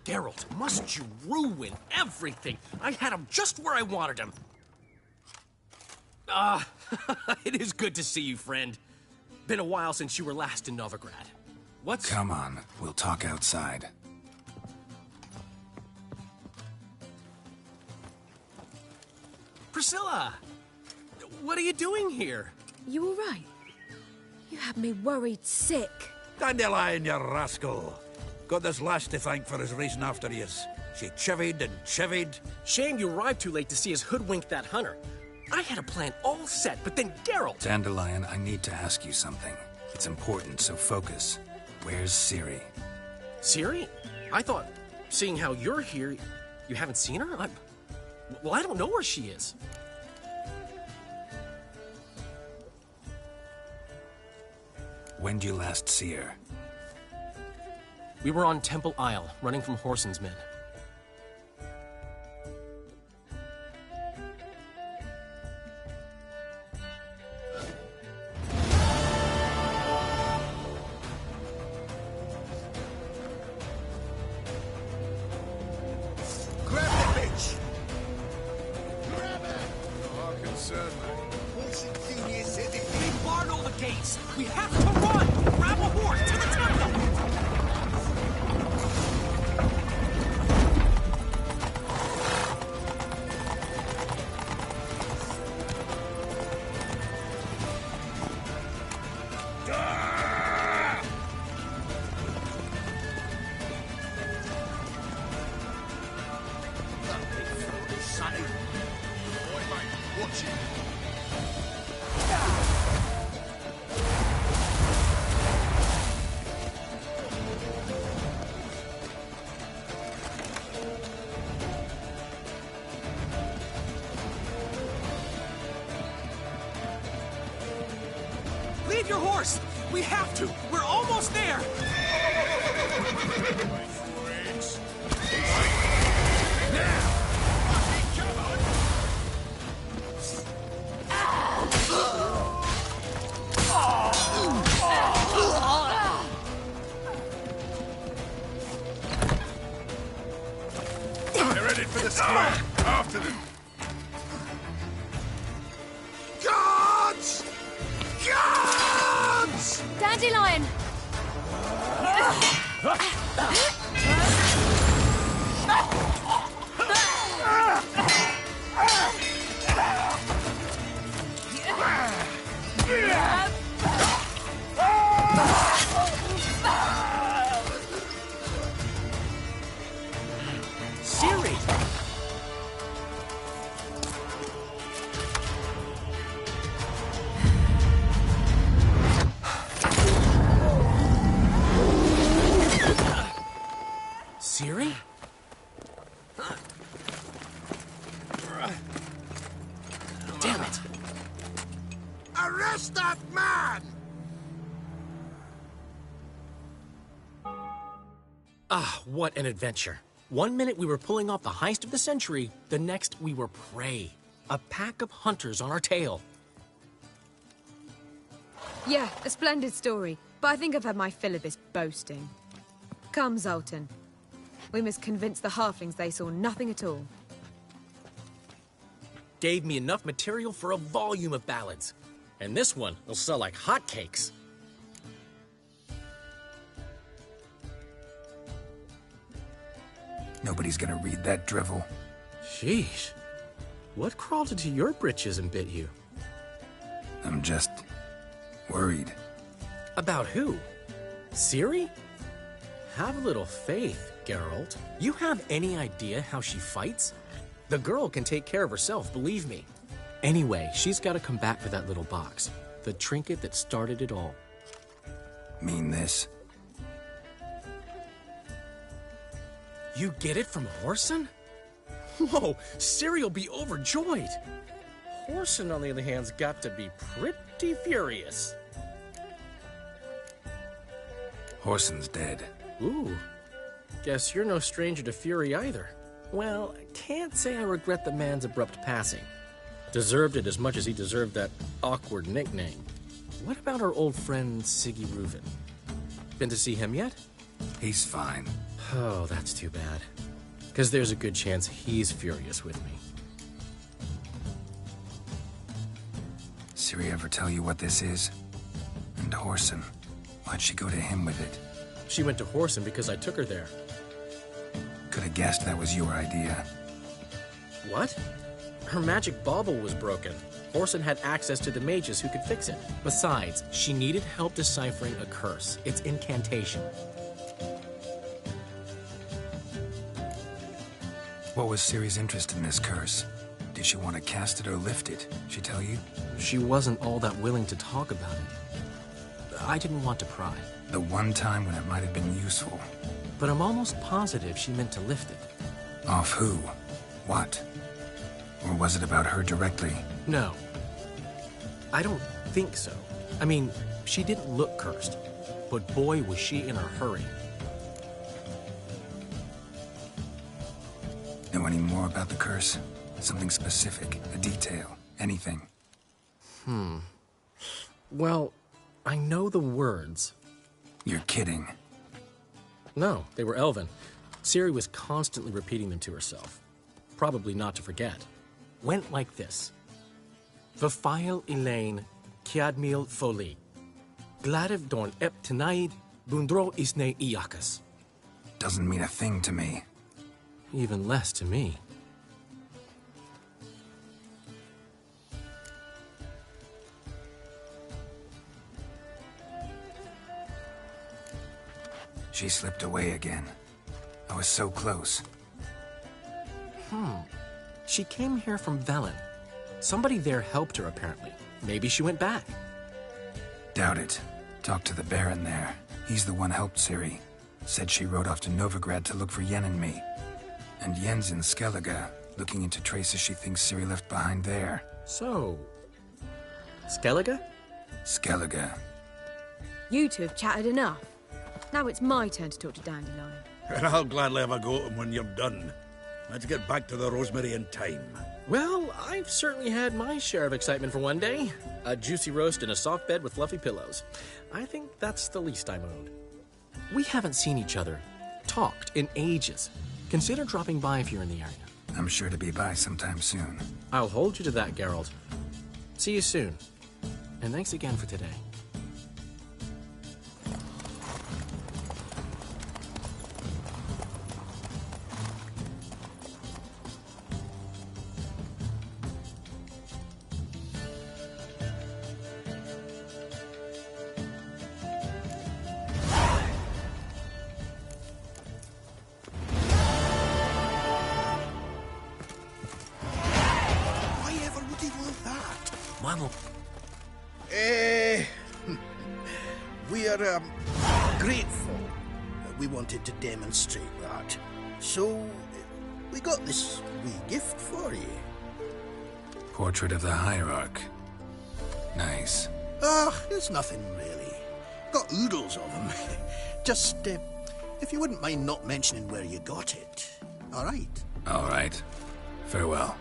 Geralt, must you ruin everything? I had him just where I wanted him. It is good to see you, friend. Been a while since you were last in Novigrad. What's... Come on, we'll talk outside. Priscilla! What are you doing here? You all right? You had me worried sick. Dandelion, you rascal. Got this lass to thank for his racing after yous. She chivied and chivied. Shame you arrived too late to see us hoodwink that hunter. I had a plan all set, but then Geralt... Dandelion, I need to ask you something. It's important, so focus. Where's Ciri? Ciri? I thought, seeing how you're here, you haven't seen her? Well, I don't know where she is. When'd you last see her? We were on Temple Isle, running from Whoreson's men. Grab the bitch! Grab her! No concern, this! We have to run! Grab a horse to the temple! Leave your horse! We have to! We're almost there! They're headed for the square. After them. Guards! Guards! Dandelion! Siri! Siri? Damn it! Arrest that man! Ah, what an adventure. 1 minute we were pulling off the heist of the century, the next we were prey. A pack of hunters on our tail. Yeah, a splendid story, but I think I've had my fill of this boasting. Come, Zoltan. We must convince the halflings they saw nothing at all. Gave me enough material for a volume of ballads. And this one will sell like hotcakes. Nobody's gonna read that drivel. Sheesh. What crawled into your britches and bit you? I'm just worried. About who? Ciri? Have a little faith, Geralt. You have any idea how she fights? The girl can take care of herself, believe me. Anyway, she's got to come back for that little box. The trinket that started it all. Mean this? You get it from Whoreson? Whoa, Ciri'll be overjoyed. Whoreson, on the other hand's got to be pretty furious. Whoreson's dead. Ooh, guess you're no stranger to fury either. Well, I can't say I regret the man's abrupt passing. Deserved it as much as he deserved that awkward nickname. What about our old friend Siggy Reuven? Been to see him yet? He's fine. Oh, that's too bad. Because there's a good chance he's furious with me. Ciri ever tell you what this is? And Whoreson, why'd she go to him with it? She went to Whoreson because I took her there. Could have guessed that was your idea. What? Her magic bauble was broken. Whoreson had access to the mages who could fix it. Besides, she needed help deciphering a curse. It's incantation. What was Ciri's interest in this curse? Did she want to cast it or lift it? She tell you? She wasn't all that willing to talk about it. I didn't want to pry. The one time when it might have been useful. But I'm almost positive she meant to lift it. Off who? What? Or was it about her directly? No. I don't think so. I mean, she didn't look cursed. But boy, was she in a hurry. Know any more about the curse? Something specific, a detail, anything? Well, I know the words. You're kidding. No, they were Elven. Ciri was constantly repeating them to herself. Probably not to forget. Went like this. Vafile Elaine Kiadmil Foli. Gladev dorn ep tonight, bundro isne iakas. Doesn't mean a thing to me. Even less to me. She slipped away again. I was so close. She came here from Velen. Somebody there helped her, apparently. Maybe she went back. Doubt it. Talked to the Baron there. He's the one helped Ciri. Said she rode off to Novigrad to look for Yen and me. And Yen's in Skellige, looking into traces she thinks Ciri left behind there. So... Skellige? Skellige. You two have chatted enough. Now it's my turn to talk to Dandelion. And I'll gladly have a go at him when you're done. Let's get back to the Rosemary in time. Well, I've certainly had my share of excitement for one day. A juicy roast in a soft bed with fluffy pillows. I think that's the least I'm owed. We haven't seen each other, talked in ages. Consider dropping by if you're in the area. I'm sure to be by sometime soon. I'll hold you to that, Geralt. See you soon. And thanks again for today. We're grateful that we wanted to demonstrate that. So, we got this wee gift for you. Portrait of the Hierarch. Nice. It's nothing really. Got oodles of them. Just, if you wouldn't mind not mentioning where you got it. All right? All right. Farewell.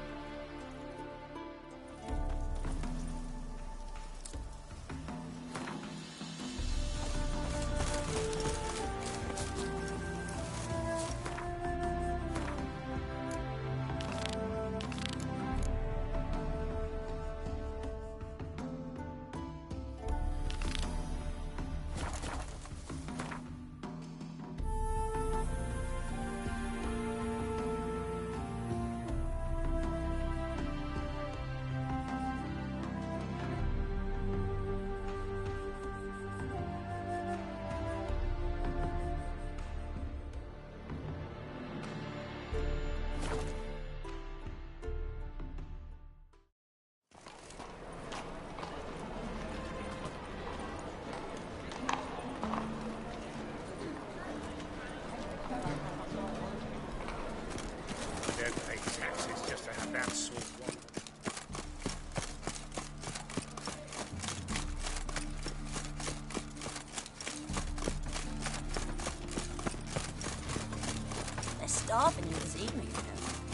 Starving you this evening.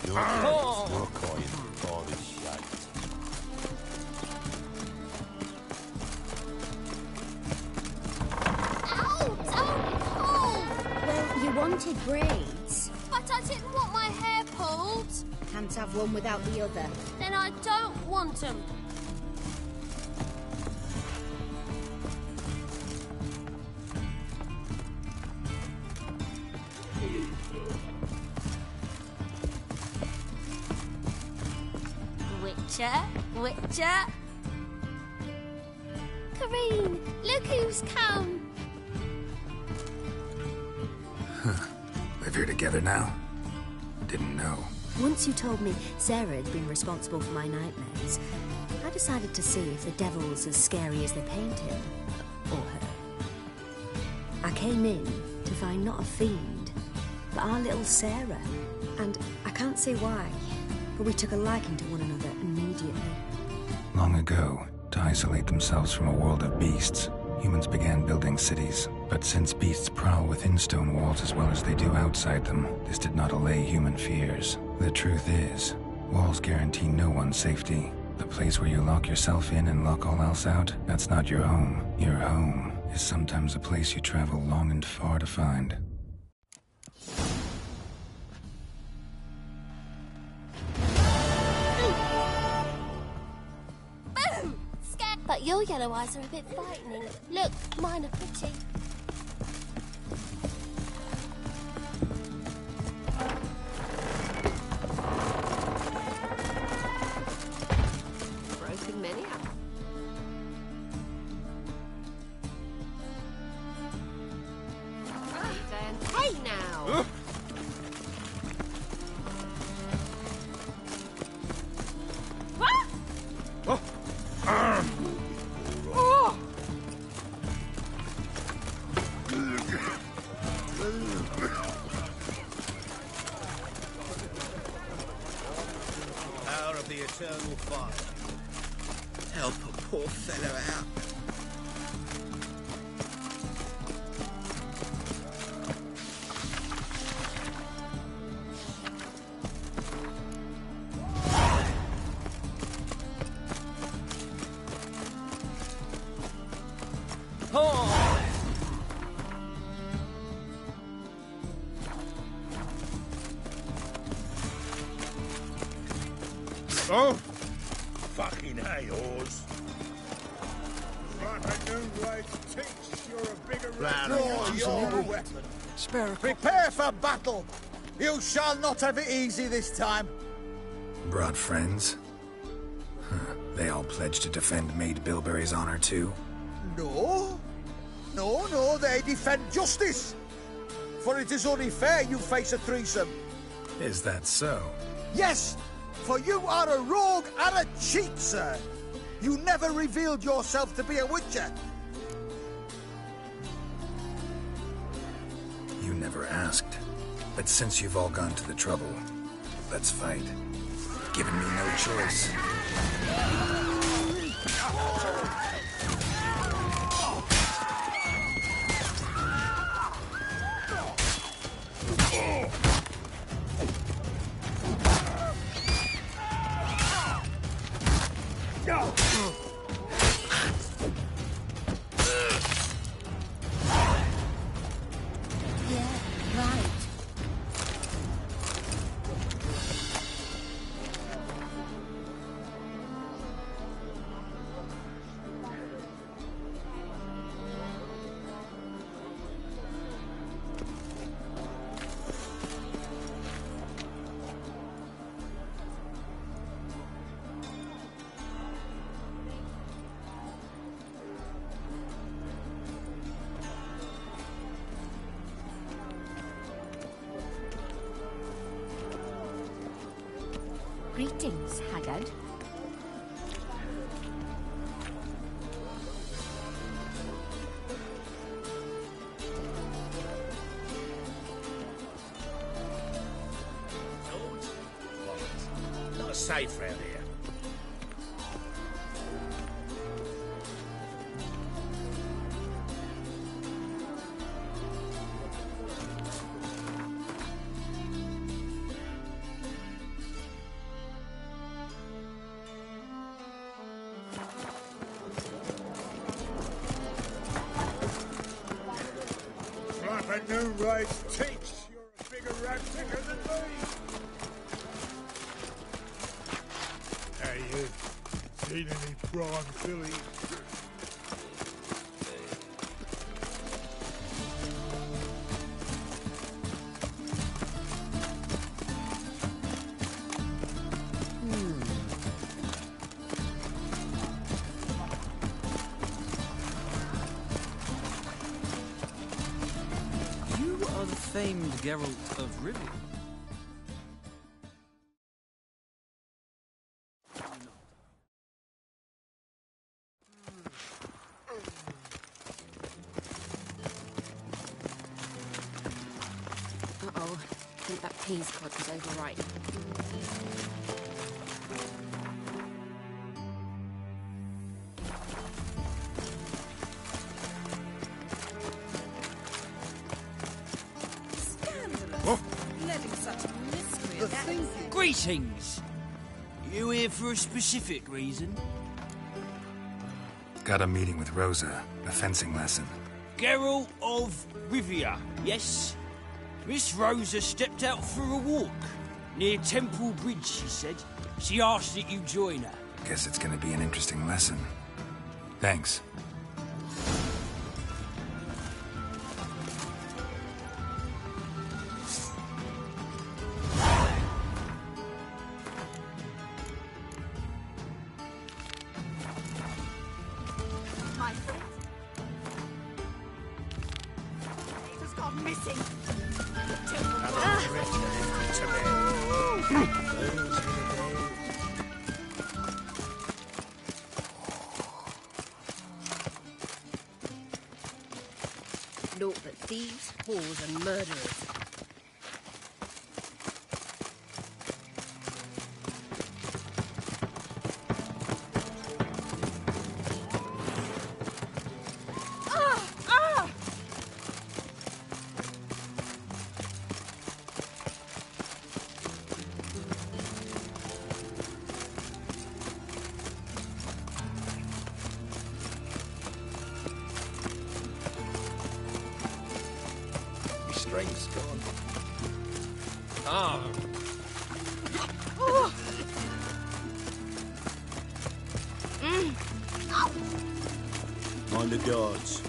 You're coin all this shite. Ow! Don't pull! Well, you wanted braids. But I didn't want my hair pulled. Can't have one without the other. Then I don't want them. Witcher? Kareen, look who's come. Live here together now? Didn't know. Once you told me Sarah had been responsible for my nightmares, I decided to see if the devil's as scary as they paint him. Or her. I came in to find not a fiend, but our little Sarah. And I can't say why, but we took a liking to one another immediately. Long ago, to isolate themselves from a world of beasts, humans began building cities. But since beasts prowl within stone walls as well as they do outside them, this did not allay human fears. The truth is, walls guarantee no one's safety. The place where you lock yourself in and lock all else out, that's not your home. Your home is sometimes a place you travel long and far to find. like your yellow eyes are a bit frightening. Look, mine are pretty. Broken many up. Hey now! Power of the eternal fire. Help a poor fellow out. Oh, fucking hay, Oars. Like a new blade teach, you're a bigger draw your weapon. Prepare for battle. You shall not have it easy this time. Brought friends? They all pledged to defend Maid Bilberry's honor too? No. No, they defend justice. For it is only fair you face a threesome. Is that so? Yes, for you are a rogue and a cheat, sir. You never revealed yourself to be a witcher. You never asked. But since you've all gone to the trouble, let's fight. Given me no choice. Greetings, Haggard. Not safe round here. A new raid teach, you're a bigger rat picker than me. Hey, you seen any prime fillies? Famed Geralt of Rivia. Uh-oh. I think that peas cod was overripe. Greetings! You here for a specific reason? Got a meeting with Rosa, a fencing lesson. Geralt of Rivia, yes? Miss Rosa stepped out for a walk. Near Temple Bridge, she said. She asked that you join her. Guess it's gonna be an interesting lesson. Thanks. My friend. It has gone missing. Naught but thieves, whores, and murderers. Strength's gone. Ah. Mind the guards.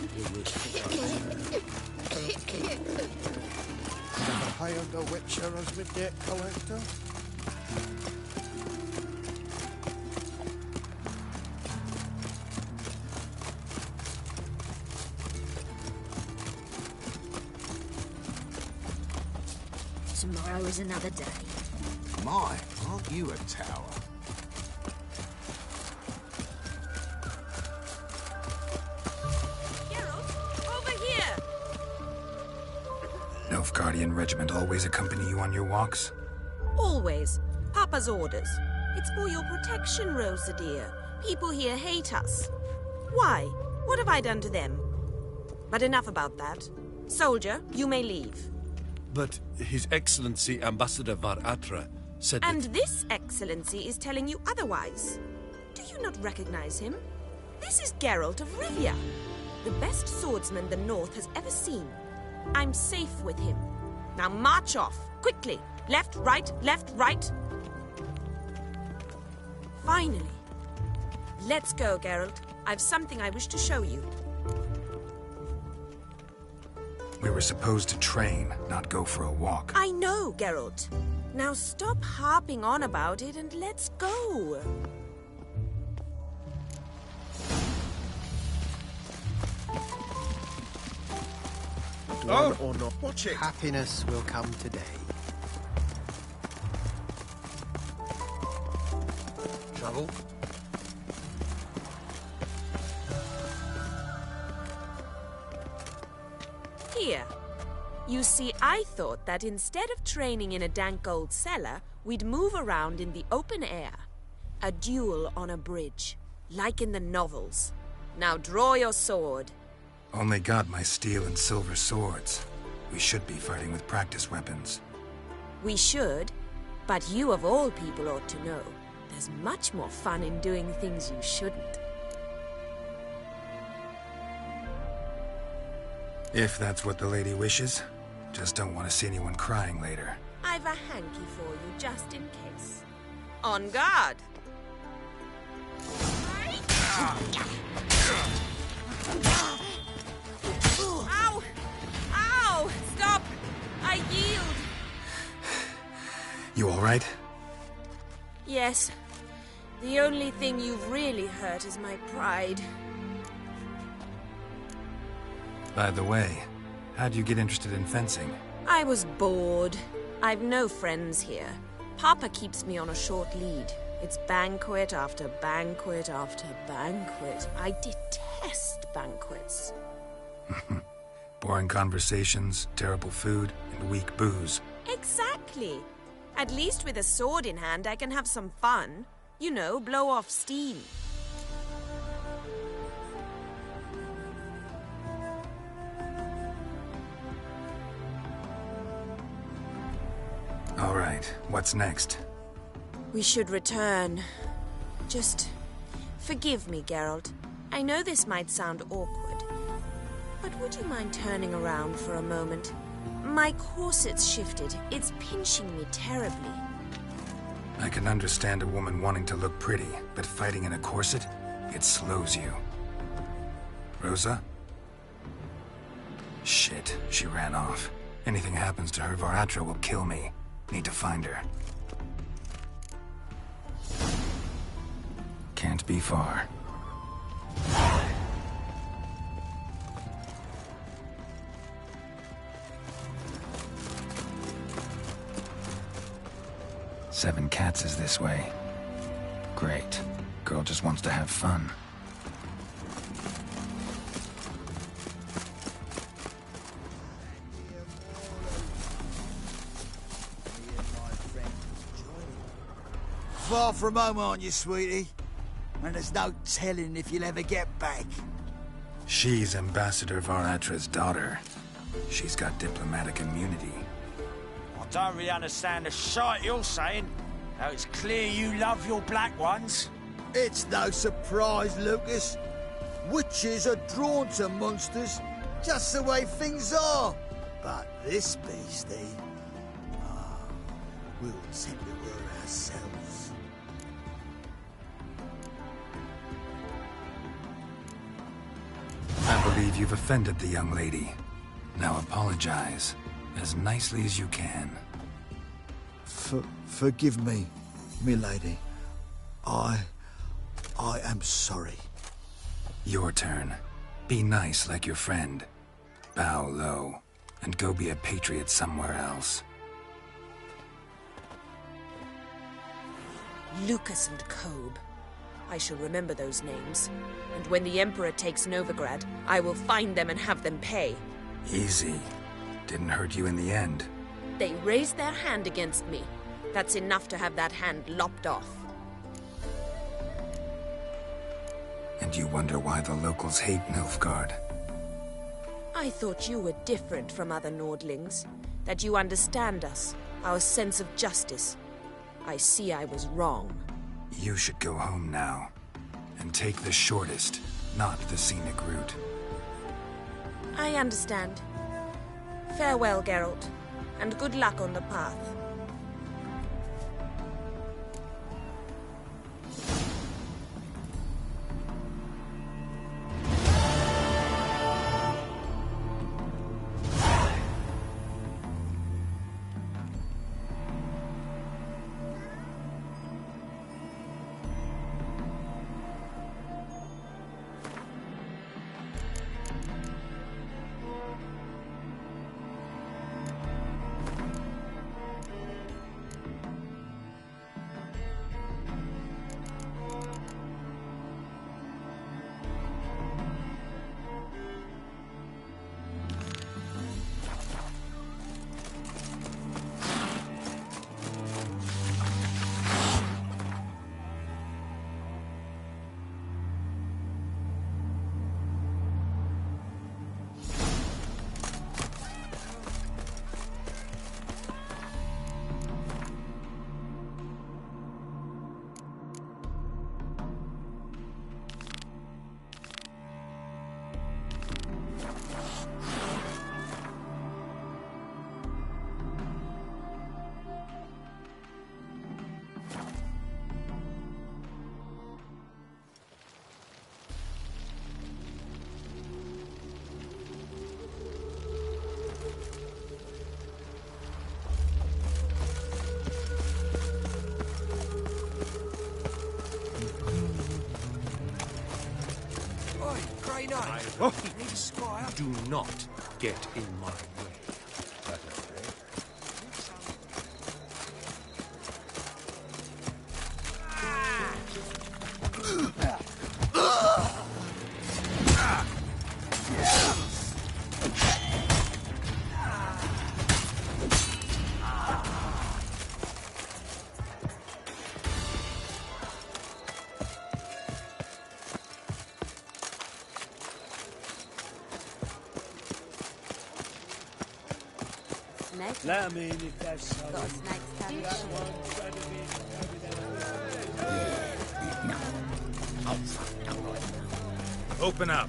Hired the Witcher as my debt collector. Tomorrow is another day. My, aren't you a tower? Over here! Nilfgaardian regiment always accompany you on your walks? Always. Papa's orders. It's for your protection, Rosa dear. People here hate us. Why? What have I done to them? But enough about that. Soldier, you may leave. But His Excellency Ambassador Var Atra said And that... this excellency is telling you otherwise. Do you not recognize him? This is Geralt of Rivia, the best swordsman the North has ever seen. I'm safe with him. Now march off, quickly. Left, right, left, right. Finally. Let's go, Geralt. I've something I wish to show you. We were supposed to train, not go for a walk. I know, Geralt. Now stop harping on about it and let's go. One or not. Watch it. Happiness will come today. Trouble? Here. You see, I thought that instead of training in a dank old cellar, we'd move around in the open air. A duel on a bridge, like in the novels. Now draw your sword. Only got my steel and silver swords. We should be fighting with practice weapons. We should, but you of all people ought to know. There's much more fun in doing things you shouldn't. If that's what the lady wishes. Just don't want to see anyone crying later. I've a hanky for you, just in case. On guard! Ow! Ow! Stop! I yield! You alright? Yes. The only thing you've really hurt is my pride. By the way, how'd you get interested in fencing? I was bored. I've no friends here. Papa keeps me on a short lead. It's banquet after banquet after banquet. I detest banquets. Boring conversations, terrible food, and weak booze. Exactly. At least with a sword in hand, I can have some fun. You know, blow off steam. All right, what's next? We should return. Just forgive me, Geralt. I know this might sound awkward, but would you mind turning around for a moment? My corset's shifted. It's pinching me terribly. I can understand a woman wanting to look pretty, but fighting in a corset, it slows you. Rosa? Shit, she ran off. Anything happens to her, Varatra will kill me. Need to find her. Can't be far. Seven Cats is this way. Great. Girl just wants to have fun. Far from home, aren't you, sweetie? And there's no telling if you'll ever get back. She's Ambassador Varatra's daughter. She's got diplomatic immunity. I don't really understand the shite you're saying. Though it's clear you love your black ones. It's no surprise, Lucas. Witches are drawn to monsters, just the way things are. But this beastie, we'll tend to her ourselves. I believe you've offended the young lady. Now apologize, as nicely as you can. Forgive me, milady. I am sorry. Your turn. Be nice like your friend. Bow low, and go be a patriot somewhere else. Lucas and Kobe. I shall remember those names. And when the Emperor takes Novigrad, I will find them and have them pay. Easy. Didn't hurt you in the end. They raised their hand against me. That's enough to have that hand lopped off. And you wonder why the locals hate Nilfgaard. I thought you were different from other Nordlings. That you understand us, our sense of justice. I see I was wrong. You should go home now. And take the shortest, not the scenic route. I understand. Farewell, Geralt. And good luck on the path. Do not get in my way. I mean, if that's how Open up.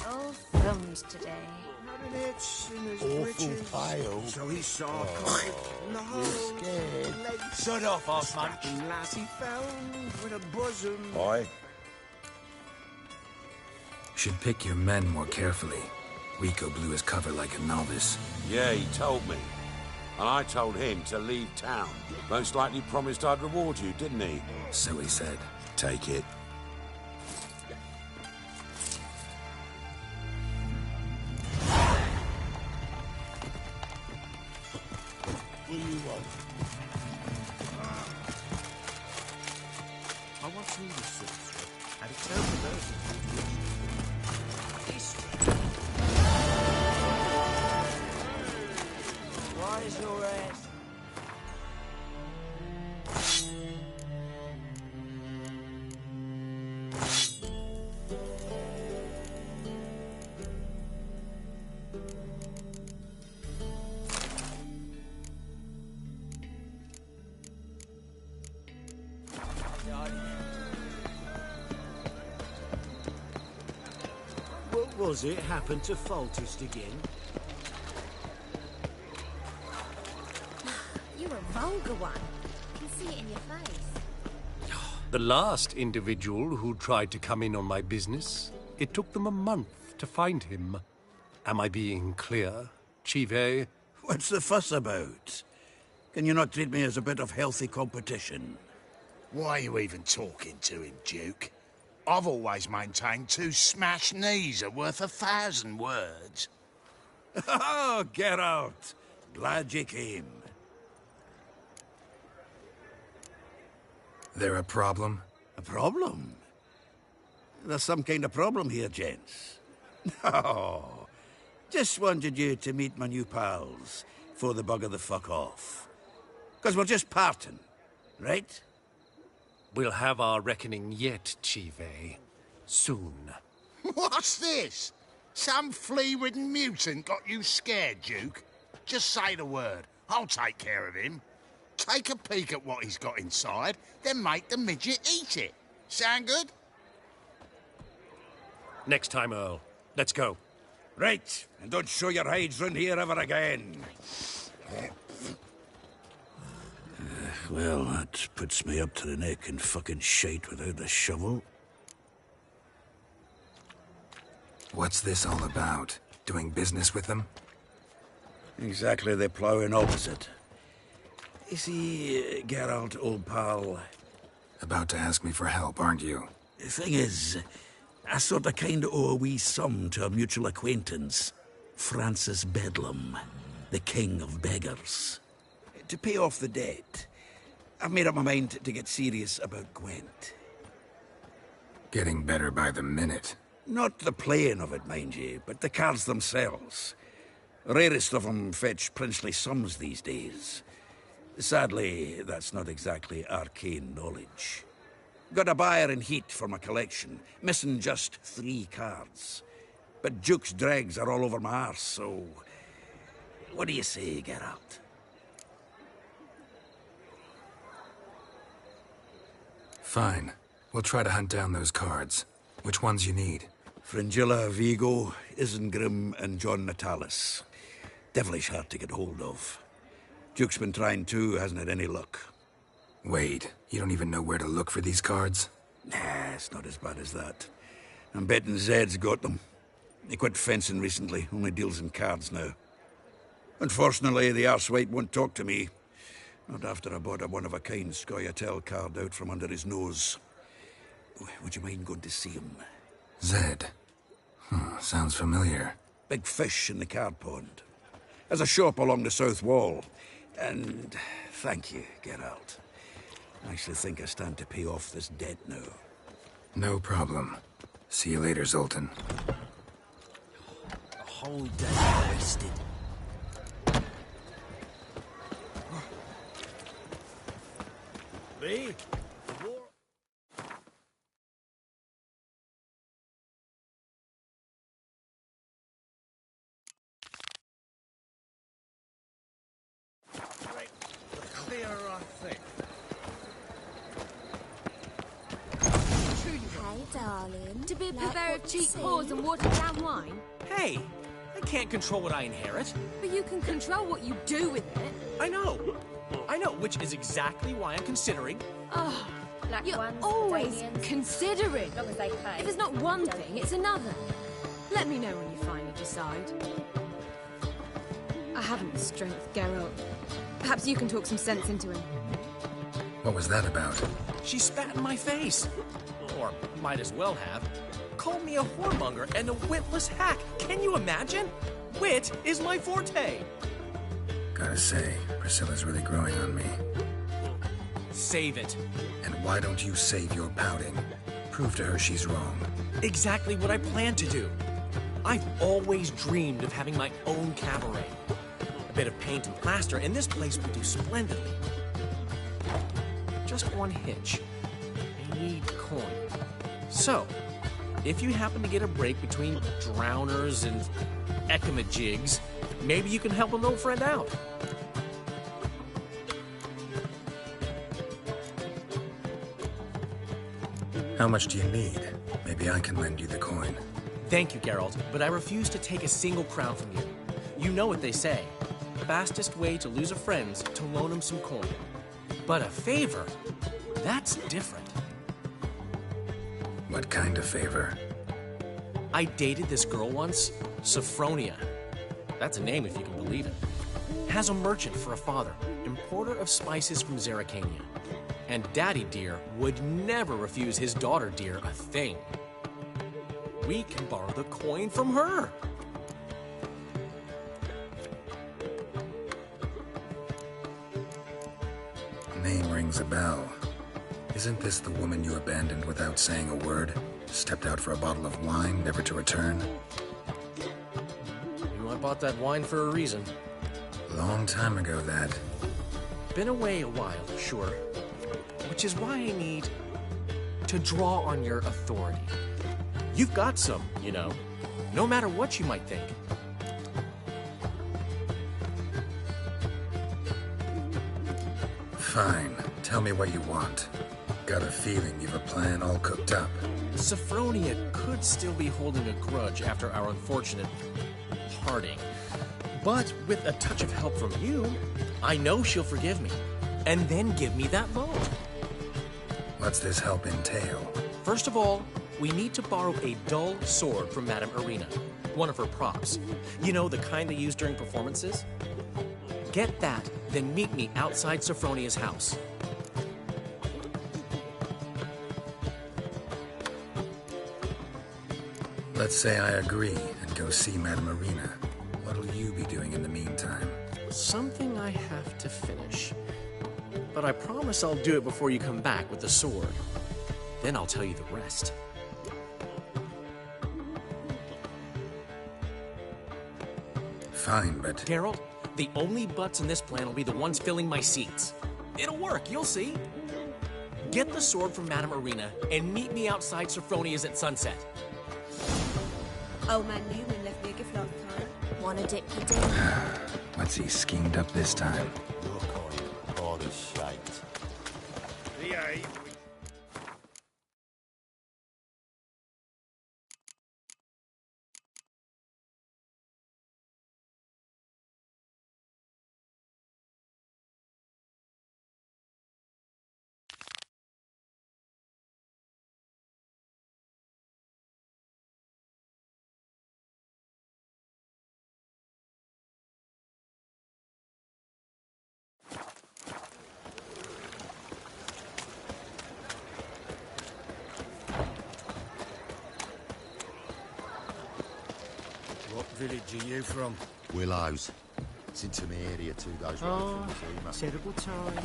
All thumbs today. All awful pale. So he's sarcastic. No. You're scared. Shut off, off, man. Lass he found with a bosom. Aye. Should pick your men more carefully. Rico blew his cover like a novice. Yeah, he told me. And I told him to leave town. Most likely promised I'd reward you, didn't he? So he said. Take it. What do you want? I want some English sauce. And a terrible version of this Why is your ass? What was it happened to Faltist again? You're a vulgar one. I can see it in your face. The last individual who tried to come in on my business, it took them a month to find him. Am I being clear, Chive? What's the fuss about? Can you not treat me as a bit of healthy competition? Why are you even talking to him, Duke? I've always maintained 2 smashed knees are worth 1,000 words. Oh, get out. Glad you came. There a problem? A problem? There's some kind of problem here, gents. No. Just wanted you to meet my new pals before they bugger the fuck off. 'Cause we're just parting, right? We'll have our reckoning yet, Chive. Soon. What's this? Some flea-ridden mutant got you scared, Duke? Just say the word. I'll take care of him. Take a peek at what he's got inside, then make the midget eat it. Sound good? Next time, Earl. Let's go. Right, and don't show your hides round here ever again. Well, that puts me up to the neck in fucking shite without a shovel. What's this all about? Doing business with them? Exactly the ploughing opposite. You see, Geralt, old pal... About to ask me for help, aren't you? The thing is, I sort of kind of owe a wee sum to a mutual acquaintance. Francis Bedlam, the king of beggars. To pay off the debt, I've made up my mind to get serious about Gwent. Getting better by the minute. Not the playing of it, mind you, but the cards themselves. Rarest of them fetch princely sums these days. Sadly, that's not exactly arcane knowledge. Got a buyer in heat for my collection, missing just 3 cards. But Duke's dregs are all over my arse, so... What do you say, Geralt? Fine. We'll try to hunt down those cards. Which ones you need? Fringilla, Vigo, Isengrim, and John Natalis. Devilish hard to get hold of. Duke's been trying too, hasn't had any luck. Wait, you don't even know where to look for these cards? Nah, it's not as bad as that. I'm betting Zed's got them. He quit fencing recently, only deals in cards now. Unfortunately, the arsewite won't talk to me. Not after I bought a one-of-a-kind Scoia'tael card out from under his nose. Would you mind going to see him? Zed. Sounds familiar. Big fish in the card pond. Has a shop along the south wall. And thank you, Geralt. I actually think I stand to pay off this debt now. No problem. See you later, Zoltan. A whole day wasted. Me? Clearer, I think. Hey, darling. To be a Like purveyor what of you cheap see? whores and watered down wine? Hey, they can't control what I inherit. But you can control what you do with it. I know, which is exactly why I'm considering. Oh, Black you're ones, always Damians. considering. As long as they pay. If it's not one thing, it's another. Let me know when you finally decide. I haven't the strength, Geralt. Perhaps you can talk some sense into him. What was that about? She spat in my face. Or might as well have. Called me a whoremonger and a witless hack. Can you imagine? Wit is my forte. Gotta say, Priscilla's really growing on me. Save it. And why don't you save your pouting? Prove to her she's wrong. Exactly what I plan to do. I've always dreamed of having my own cabaret. A bit of paint and plaster, and this place would do splendidly. Just one hitch. I need coin. So, if you happen to get a break between drowners and ecamajigs, maybe you can help an old friend out. How much do you need? Maybe I can lend you the coin. Thank you, Geralt, but I refuse to take a single crown from you. You know what they say. Fastest way to lose a friend's to loan him some coin. But a favor, that's different. What kind of favor? I dated this girl once, Sophronia. That's a name if you can believe it. Has a merchant for a father, importer of spices from Zerrikania. And Daddy Dear would never refuse his daughter Dear a thing. We can borrow the coin from her. Name rings a bell. Isn't this the woman you abandoned without saying a word? Stepped out for a bottle of wine, never to return? You know, I bought that wine for a reason. Long time ago, that. Been away a while, sure. Which is why I need to draw on your authority. You've got some, you know, no matter what you might think. Fine. Tell me what you want. Got a feeling you've a plan all cooked up. Sophronia could still be holding a grudge after our unfortunate parting. But with a touch of help from you, I know she'll forgive me. And then give me that loan. What's this help entail? First of all, we need to borrow a dull sword from Madame Irina, one of her props. You know, the kind they use during performances? Get that, then meet me outside Sophronia's house. Let's say I agree and go see Madame Irina. What'll you be doing in the meantime? Something I have to finish. But I promise I'll do it before you come back with the sword. Then I'll tell you the rest. Fine, but... Geralt, the only butts in this plan will be the ones filling my seats. It'll work, you'll see. Get the sword from Madame Irina and meet me outside Sophronia's at sunset. Old man Newman left me a gift last time. Wanna dip your dip? What's he schemed up this time? Your coin, all is shite. Behave. What village are you from? Willows. It's into my area 2 days Oh, right from Zima. terrible time.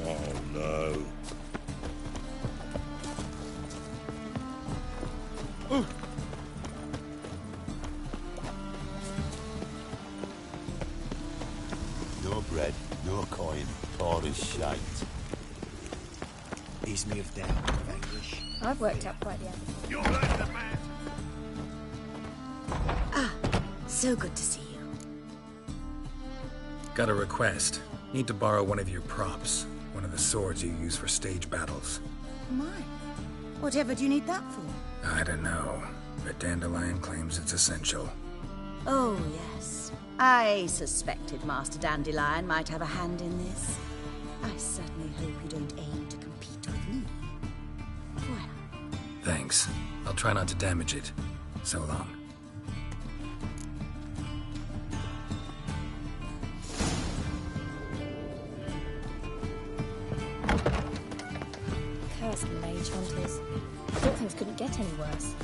Oh, no. Your bread, your coin, all is shite. Ease me of doubt, Vanquish. I've worked out quite the appetite. You're like the man. Ah, so good to see you. Got a request. Need to borrow one of your props. One of the swords you use for stage battles. My. Whatever do you need that for? I don't know, but Dandelion claims it's essential. Oh, yes. I suspected Master Dandelion might have a hand in this. I certainly hope you don't aim to compete with me. Voilà. Thanks. I'll try not to damage it. So long. Cursed mage hunters. I thought things couldn't get any worse.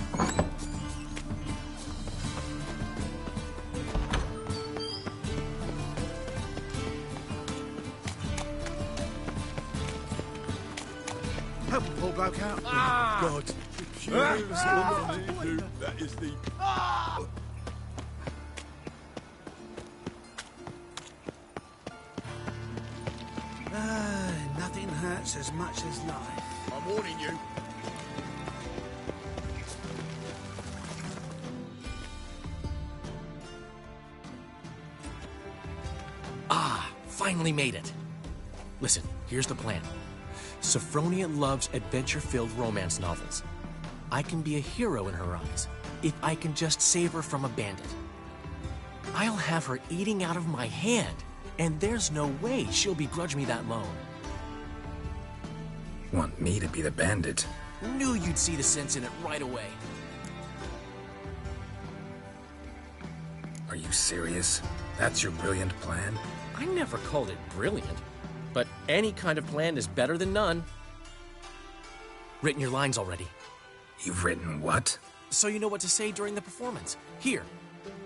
Help the poor bloke out. Ah! God. That is the... Nothing hurts as much as life. I'm warning you. Ah, finally made it. Listen, here's the plan. Sophronia loves adventure-filled romance novels. I can be a hero in her eyes if I can just save her from a bandit. I'll have her eating out of my hand, and there's no way she'll begrudge me that loan. Want me to be the bandit? Knew you'd see the sense in it right away. Are you serious? That's your brilliant plan? I never called it brilliant, but any kind of plan is better than none. Written your lines already. You've written what? So you know what to say during the performance. Here,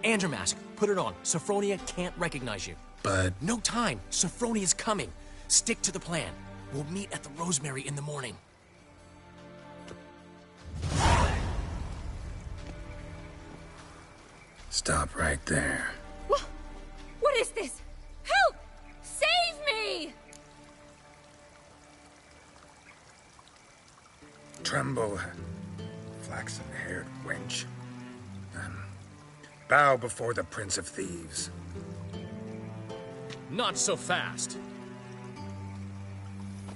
and your mask. Put it on. Sophronia can't recognize you. But... No time. Sophronia's coming. Stick to the plan. We'll meet at the Rosemary in the morning. Stop right there. What is this? Help! Save me! Tremble, flaxen-haired wench. Bow before the Prince of Thieves. Not so fast.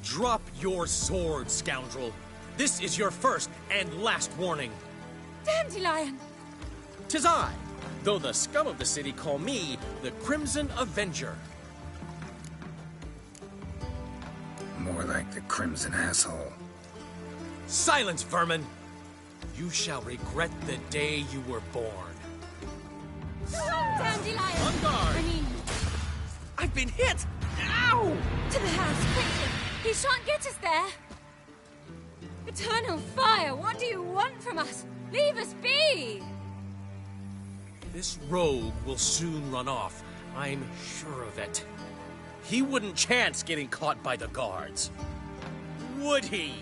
Drop your sword, scoundrel. This is your first and last warning. Dandelion! 'Tis I, though the scum of the city call me the Crimson Avenger. More like the Crimson Asshole. Silence, vermin! You shall regret the day you were born. Dandelion! On guard! I mean... I've been hit! Ow! To the house, quickly! He shan't get us there! Eternal fire, what do you want from us? Leave us be! This rogue will soon run off. I'm sure of it. He wouldn't chance getting caught by the guards. Would he?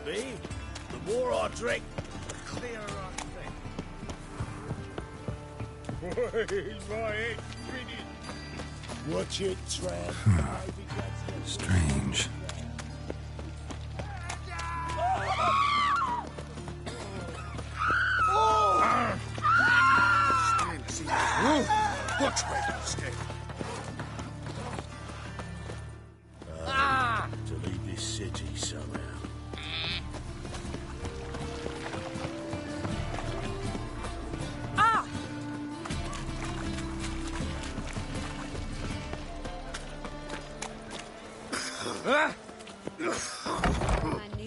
The more I drink, the clearer I think. Where's my head grinning? Watch it, Trav. Strange. Watch where you stand. To leave this city somehow.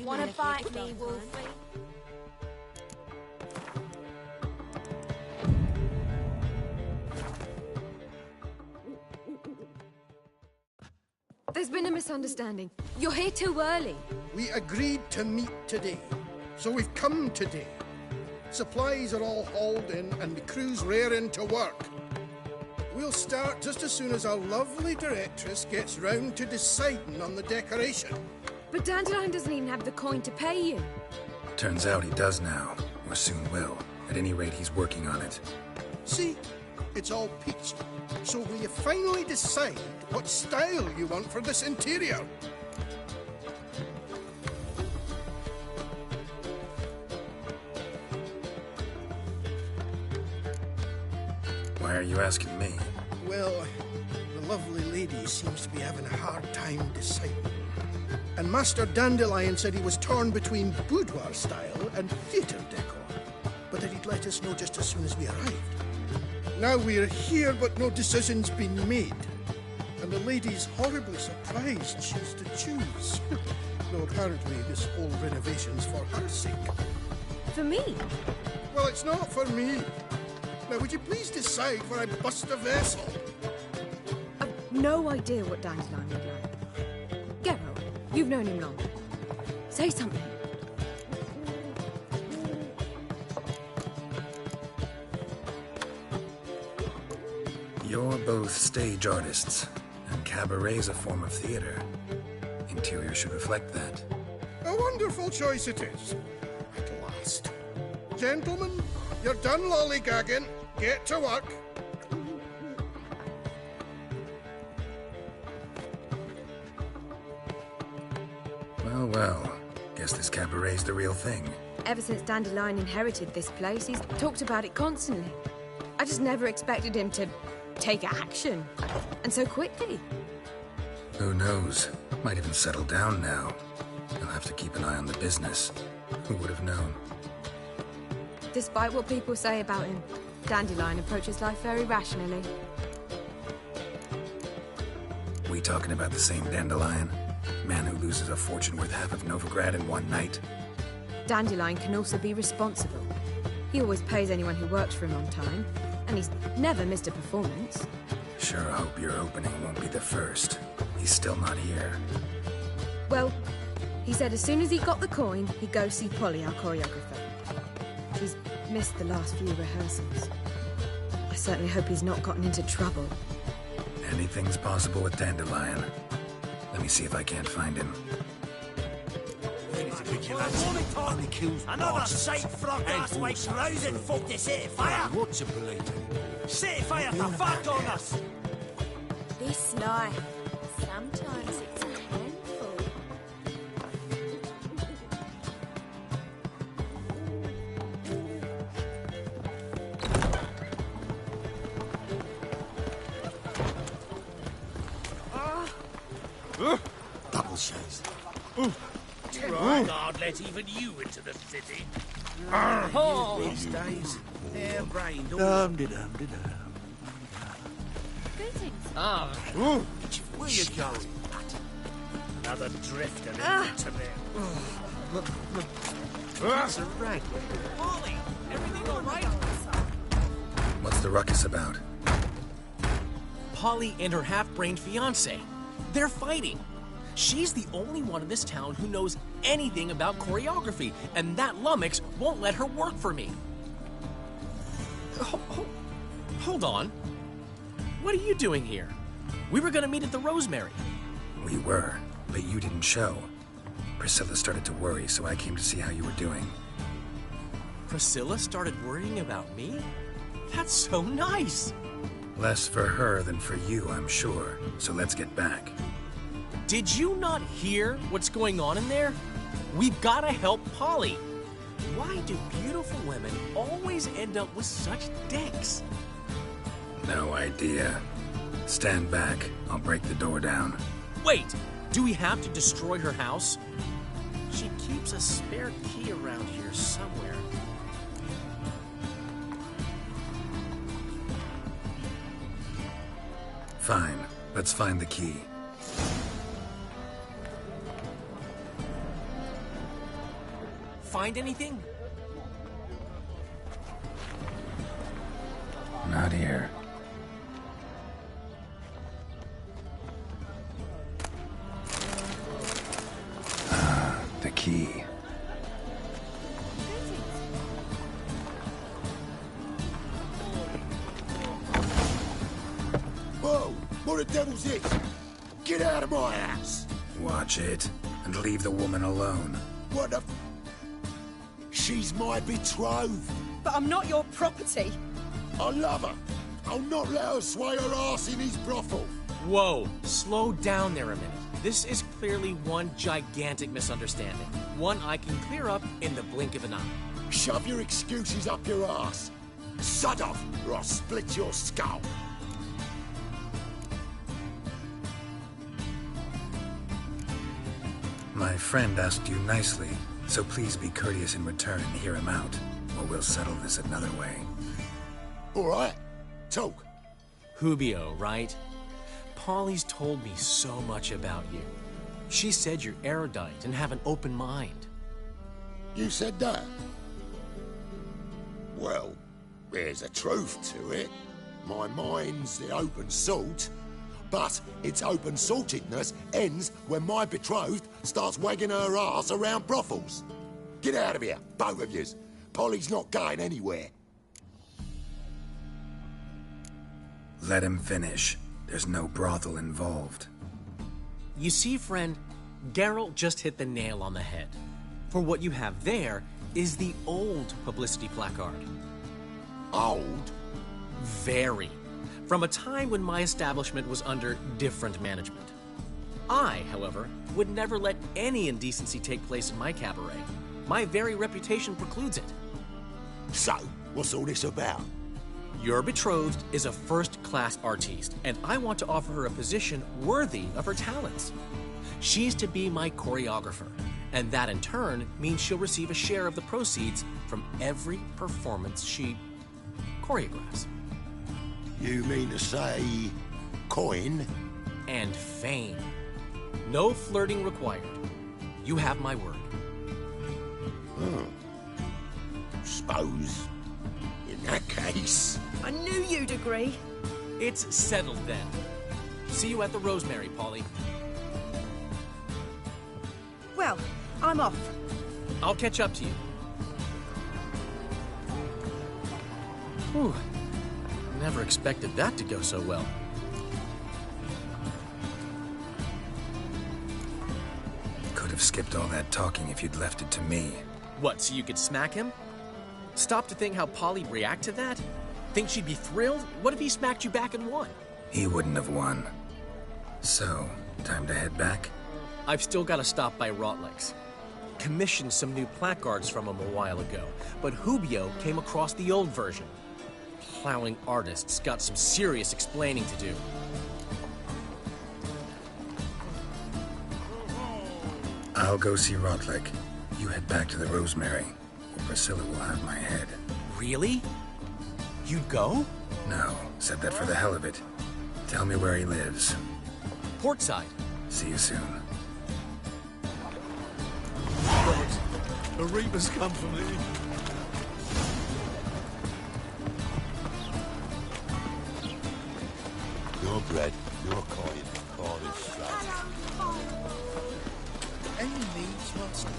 Wanna bite me, Wolfie? There's been a misunderstanding. You're here too early. We agreed to meet today, so we've come today. Supplies are all hauled in and the crew's raring to work. We'll start just as soon as our lovely directress gets round to deciding on the decoration. But Dandelion doesn't even have the coin to pay you. Turns out he does now. Or soon will. At any rate, he's working on it. See? It's all peachy. So will you finally decide what style you want for this interior? Why are you asking me? Well, the lovely lady seems to be having a hard time deciding. And Master Dandelion said he was torn between boudoir style and theatre decor, but that he'd let us know just as soon as we arrived. Now we're here, but no decision's been made. And the lady's horribly surprised she's to choose. Though apparently this whole renovation's for her sake. For me? Well, it's not for me. Now, would you please decide where I bust a vessel? I've no idea what Dandelion would like. Geralt, you've known him long. Say something. You're both stage artists, and cabaret's a form of theater. Interior should reflect that. A wonderful choice it is. At last. Gentlemen, you're done lollygagging. Get to work. Well, well. Guess this cabaret's the real thing. Ever since Dandelion inherited this place, he's talked about it constantly. I just never expected him to take action. And so quickly. Who knows? Might even settle down now. He'll have to keep an eye on the business. Who would have known? Despite what people say about him, Dandelion approaches life very rationally. We talking about the same Dandelion? Man who loses a fortune worth half of Novigrad in one night? Dandelion can also be responsible. He always pays anyone who works for him on time, and he's never missed a performance. Sure hope your opening won't be the first. He's still not here. Well, he said as soon as he got the coin, he'd go see Polly, our choreographer. She's missed the last few rehearsals. I certainly hope he's not gotten into trouble. Anything's possible with Dandelion. Let me see if I can't find him. Another sight frog ass waits rousing folk to set fire. What's a police? Set fire to fuck on us. This life, sometimes it's a handful. Double shows. Right, I'd let even you into the city. These days, hair-brained. Dum-de-dum-de-dum. Greetings. Ah. Where you going? Another drifter into me. It's a rag. Molly, everything all right? What's the ruckus about? Polly and her half-brained fiancé. They're fighting. She's the only one in this town who knows anything about choreography, and that lummox won't let her work for me. Hold on. What are you doing here? We were gonna meet at the Rosemary. We were, but you didn't show. Priscilla started to worry, so I came to see how you were doing. Priscilla started worrying about me? That's so nice! Less for her than for you, I'm sure. So let's get back. Did you not hear what's going on in there? We've gotta help Polly. Why do beautiful women always end up with such dicks? No idea. Stand back. I'll break the door down. Wait! Do we have to destroy her house? She keeps a spare key around here somewhere. Fine. Let's find the key. Find anything? Not here. The key. Whoa! What the devil's this? Get out of my house! Watch it, and leave the woman alone. What the... She's my betrothed. But I'm not your property. I love her. I'll not let her sway her ass in his brothel. Whoa, slow down there a minute. This is clearly one gigantic misunderstanding. One I can clear up in the blink of an eye. Shove your excuses up your ass. Sod off, or I'll split your skull. My friend asked you nicely, so please be courteous in return and hear him out, or we'll settle this another way. All right, talk. Hubio, right? Polly's told me so much about you. She said you're erudite and have an open mind. You said that? Well, there's a truth to it. My mind's the open salt, but its open saltedness ends when my betrothed starts wagging her ass around brothels. Get out of here, both of yous. Polly's not going anywhere. Let him finish. There's no brothel involved. You see, friend, Geralt just hit the nail on the head. For what you have there is the old publicity placard. Old? Very. From a time when my establishment was under different management. I, however, would never let any indecency take place in my cabaret. My very reputation precludes it. So, what's all this about? Your betrothed is a first-class artiste, and I want to offer her a position worthy of her talents. She's to be my choreographer, and that in turn means she'll receive a share of the proceeds from every performance she choreographs. You mean to say coin? And fame. No flirting required. You have my word. Suppose, in that case... I knew you'd agree. It's settled then. See you at the Rosemary, Polly. Well, I'm off. I'll catch up to you. Whew. Never expected that to go so well. Could have skipped all that talking if you'd left it to me. What, so you could smack him? Stop to think how Polly'd react to that? Think she'd be thrilled? What if he smacked you back and won? He wouldn't have won. So, time to head back? I've still got to stop by Rotlick's. Commissioned some new placards from him a while ago, but Hubio came across the old version. Plowing artists got some serious explaining to do. I'll go see Rotlick. You head back to the Rosemary, or Priscilla will have my head. Really? You'd go? No, said that for the hell of it. Tell me where he lives. Portside. See you soon. God, the Reapers come for me. Your bread, your coin, call it straight. Any needs, master?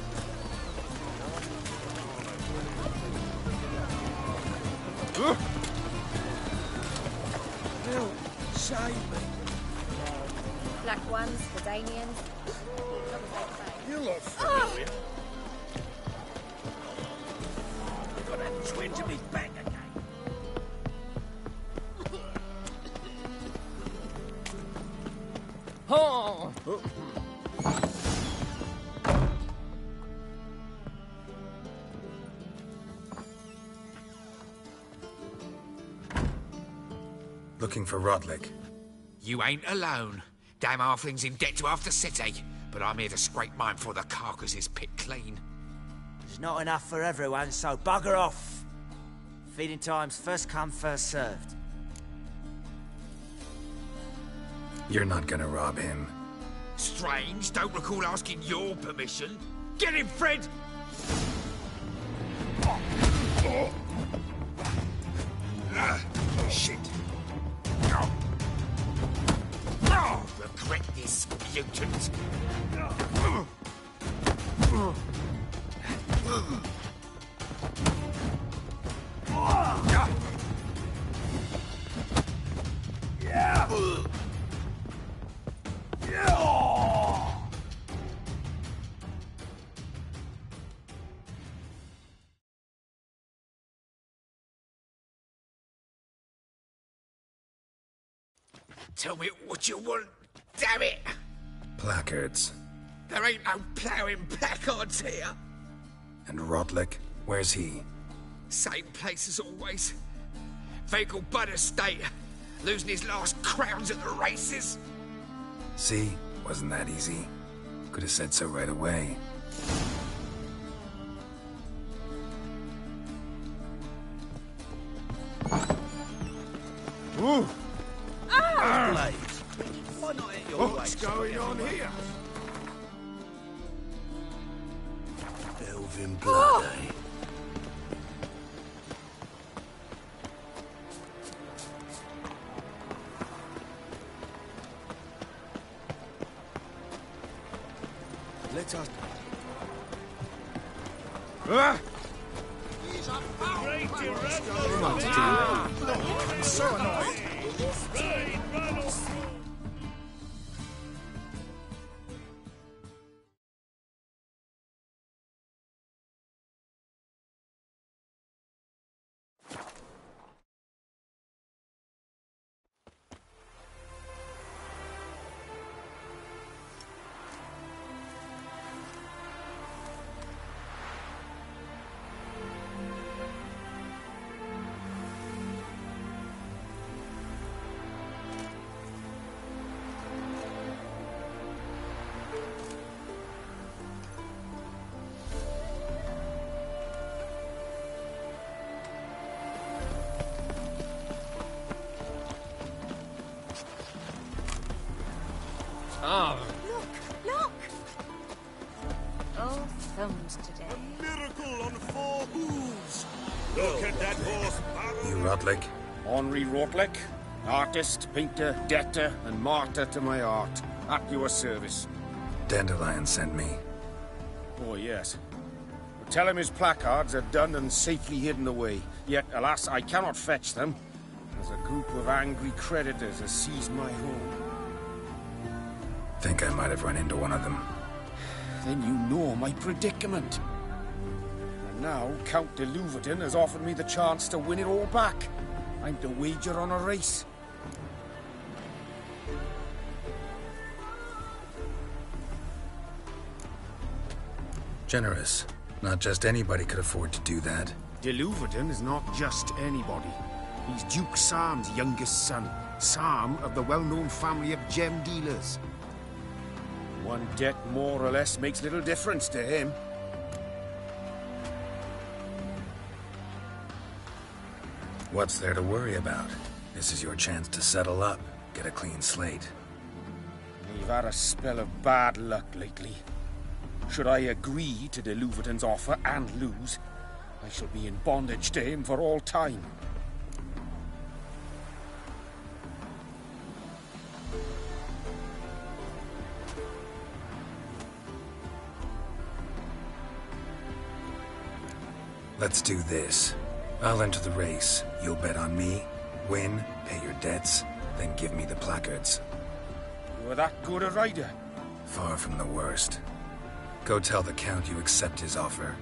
Help, save me. Black ones, Danians. You look familiar. I've got that twinge in me back again. Oh! Looking for Rotlick. You ain't alone. Damn halfling's in debt to half the city, but I'm here to scrape mine before the carcass is picked clean. There's not enough for everyone, so bugger off. Feeding time's first come, first served. You're not gonna rob him. Strange, don't recall asking your permission. Get him, Fred! Shit. Regret this, mutant. Tell me what you want, damn it! Placards. There ain't no ploughing placards here. And Rotlick, where's he? Same place as always. Vehicle Bud Estate. Losing his last crowns at the races. See? Wasn't that easy? Could have said so right away. Ooh! Ah! Blades. Why not at your What's going on here? Elven blood, eh? Let us... Ah! I'm so annoyed. Oh. Look! All thumbs today. A miracle on 4 hooves! Look at that horse, You Rotlick? Henri Rotlick, artist, painter, debtor, and martyr to my art. At your service. Dandelion sent me. Oh, yes. Tell him his placards are done and safely hidden away. Yet, alas, I cannot fetch them, as a group of angry creditors has seized my home. Think I might have run into one of them. Then you know my predicament. And now, Count de Louverton has offered me the chance to win it all back. I'm to wager on a race. Generous. Not just anybody could afford to do that. De Louverton is not just anybody. He's Duke Sam's youngest son. Sam of the well-known family of gem dealers. One debt more or less makes little difference to him. What's there to worry about? This is your chance to settle up, get a clean slate. We've had a spell of bad luck lately. Should I agree to de Louverton's offer and lose, I shall be in bondage to him for all time. Let's do this. I'll enter the race. You'll bet on me, win, pay your debts, then give me the placards. You are that good a rider? Far from the worst. Go tell the Count you accept his offer.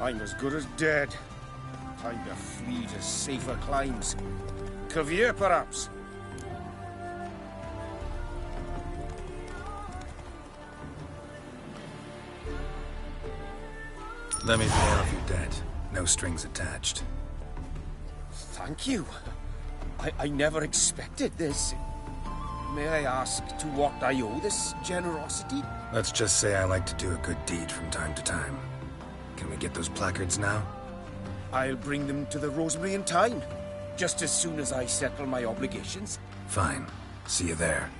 I'm as good as dead. Time to flee to safer climes. Caviar, perhaps? Let me pay off your debt. No strings attached. Thank you. I never expected this. May I ask to what I owe this generosity? Let's just say I like to do a good deed from time to time. Can we get those placards now? I'll bring them to the Rosemary in time, just as soon as I settle my obligations. Fine. See you there.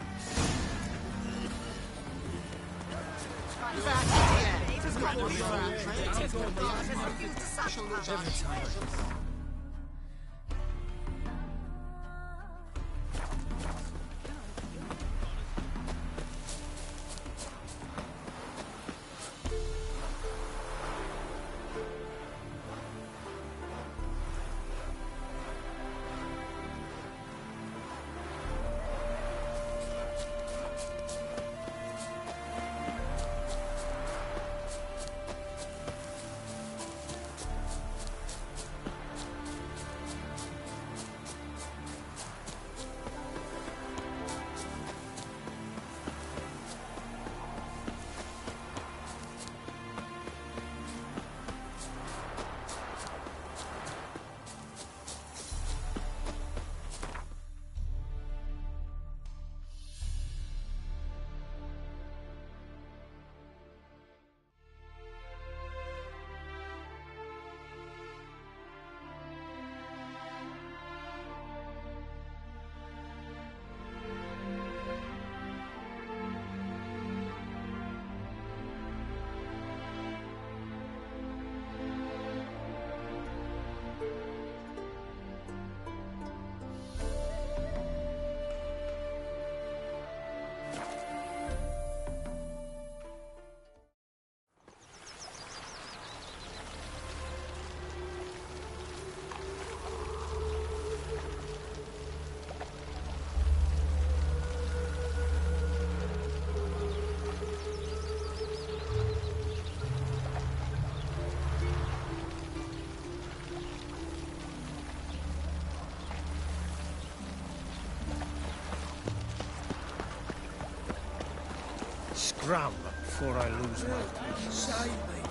Scram before I lose my peace. Save me.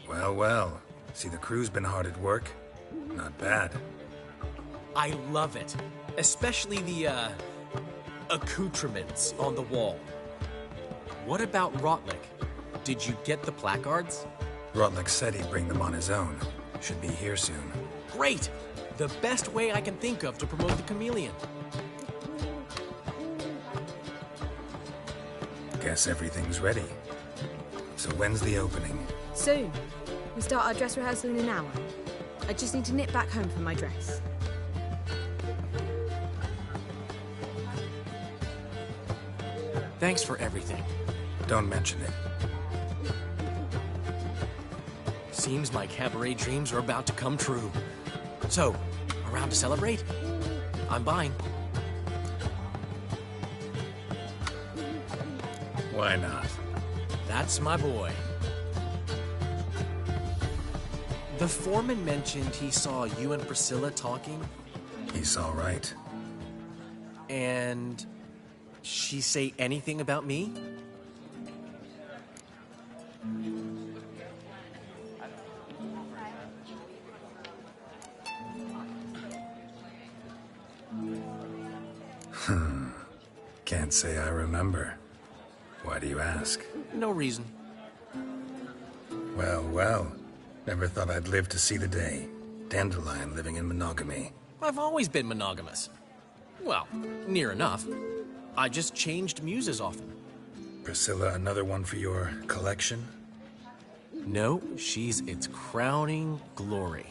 Well, well. See, the crew's been hard at work. Not bad. I love it. Especially the, accoutrements on the wall. What about Rotlick? Did you get the placards? Rotlick said he'd bring them on his own. Should be here soon. Great! The best way I can think of to promote the chameleon. Guess everything's ready. So when's the opening? Soon. We start our dress rehearsal in an hour. I just need to nip back home for my dress. Thanks for everything. Don't mention it. Seems my cabaret dreams are about to come true. So, around to celebrate? I'm buying. Why not? That's my boy. The foreman mentioned he saw you and Priscilla talking. He saw right. And she say anything about me? Can't say I remember. Why do you ask? No reason. Well, well. Never thought I'd live to see the day. Dandelion living in monogamy. I've always been monogamous. Well, near enough. I just changed muses often. Priscilla, another one for your collection? No, she's its crowning glory.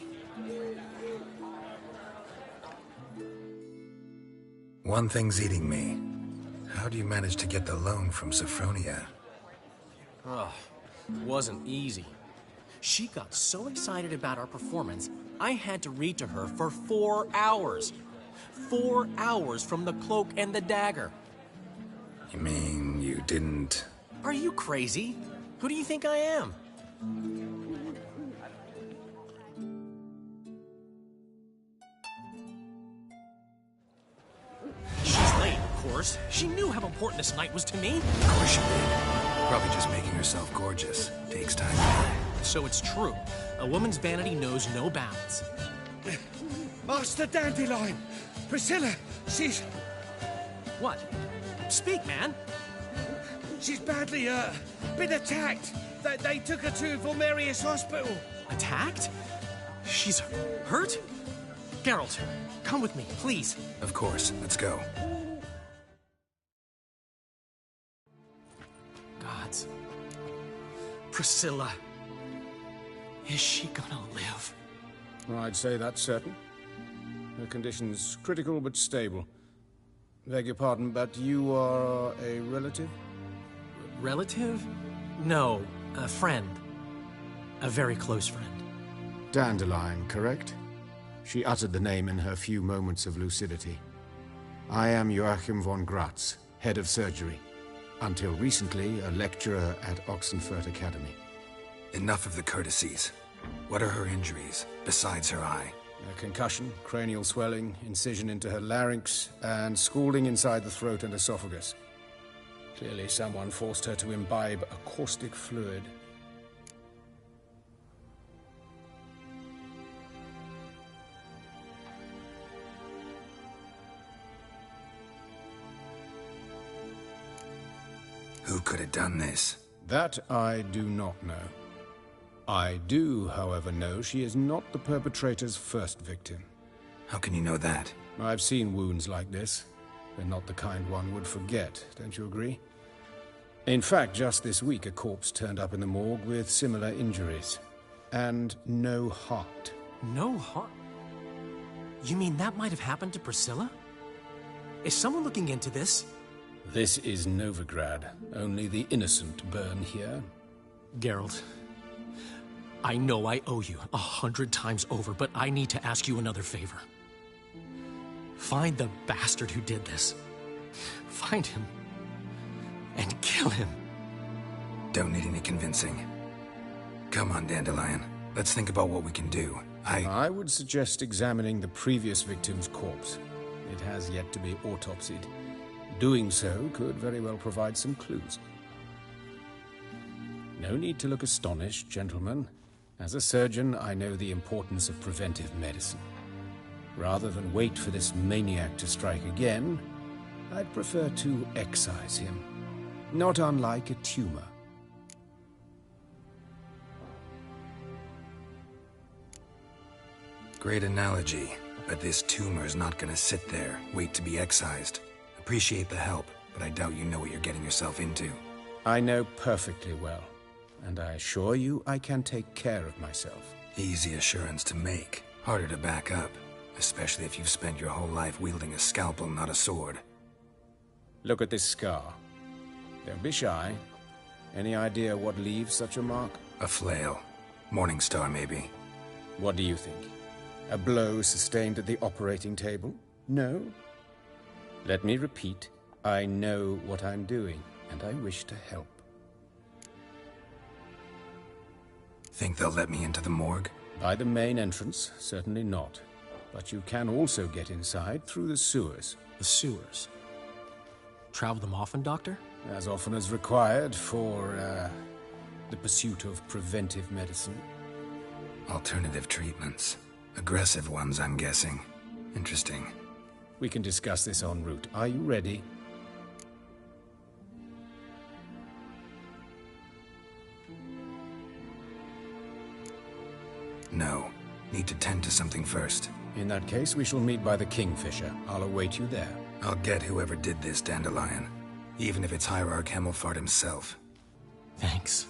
One thing's eating me. How do you manage to get the loan from Sophronia? Ugh, wasn't easy. She got so excited about our performance, I had to read to her for 4 hours. 4 hours from the Cloak and the Dagger. You mean you didn't... Are you crazy? Who do you think I am? She's late, of course. course. She knew how important this night was to me. Of course she did. Probably just making herself gorgeous. Takes time. So it's true. A woman's vanity knows no bounds. Master Dandelion! Priscilla, she's... What? Speak, man. She's badly, been attacked. They took her to Vulmerius Hospital. Attacked? She's hurt? Geralt, come with me, please. Of course. Let's go. Gods. Priscilla. Is she gonna live? I'd say that's certain. Her condition's critical but stable. Beg your pardon, but you are a relative? Relative? No, a friend. A very close friend. Dandelion, correct? She uttered the name in her few moments of lucidity. I am Joachim von Gratz, head of surgery. Until recently, a lecturer at Oxenfurt Academy. Enough of the courtesies. What are her injuries, besides her eye? A concussion, cranial swelling, incision into her larynx, and scalding inside the throat and esophagus. Clearly someone forced her to imbibe a caustic fluid. Who could have done this? That I do not know. I do, however, know she is not the perpetrator's first victim. How can you know that? I've seen wounds like this. They're not the kind one would forget, don't you agree? In fact, just this week a corpse turned up in the morgue with similar injuries. And no heart. No heart? You mean that might have happened to Priscilla? Is someone looking into this? This is Novigrad. Only the innocent burn here. Geralt, I know I owe you 100 times over, but I need to ask you another favor. Find the bastard who did this. Find him. And kill him. Don't need any convincing. Come on, Dandelion. Let's think about what we can do. I would suggest examining the previous victim's corpse. It has yet to be autopsied. Doing so could very well provide some clues. No need to look astonished, gentlemen. As a surgeon, I know the importance of preventive medicine. Rather than wait for this maniac to strike again, I'd prefer to excise him. Not unlike a tumor. Great analogy, but this tumor's not gonna sit there, wait to be excised. Appreciate the help, but I doubt you know what you're getting yourself into. I know perfectly well, and I assure you I can take care of myself. Easy assurance to make, harder to back up, especially if you've spent your whole life wielding a scalpel, not a sword. Look at this scar. Don't be shy. Any idea what leaves such a mark? A flail. Morningstar, maybe. What do you think? A blow sustained at the operating table? No? Let me repeat. I know what I'm doing, and I wish to help. Think they'll let me into the morgue? By the main entrance, certainly not. But you can also get inside through the sewers. The sewers? Travel them often, Doctor? As often as required for, the pursuit of preventive medicine. Alternative treatments. Aggressive ones, I'm guessing. Interesting. We can discuss this en route. Are you ready? No. Need to tend to something first. In that case, we shall meet by the Kingfisher. I'll await you there. I'll get whoever did this, Dandelion. Even if it's Hierarch Hemmelfart himself. Thanks.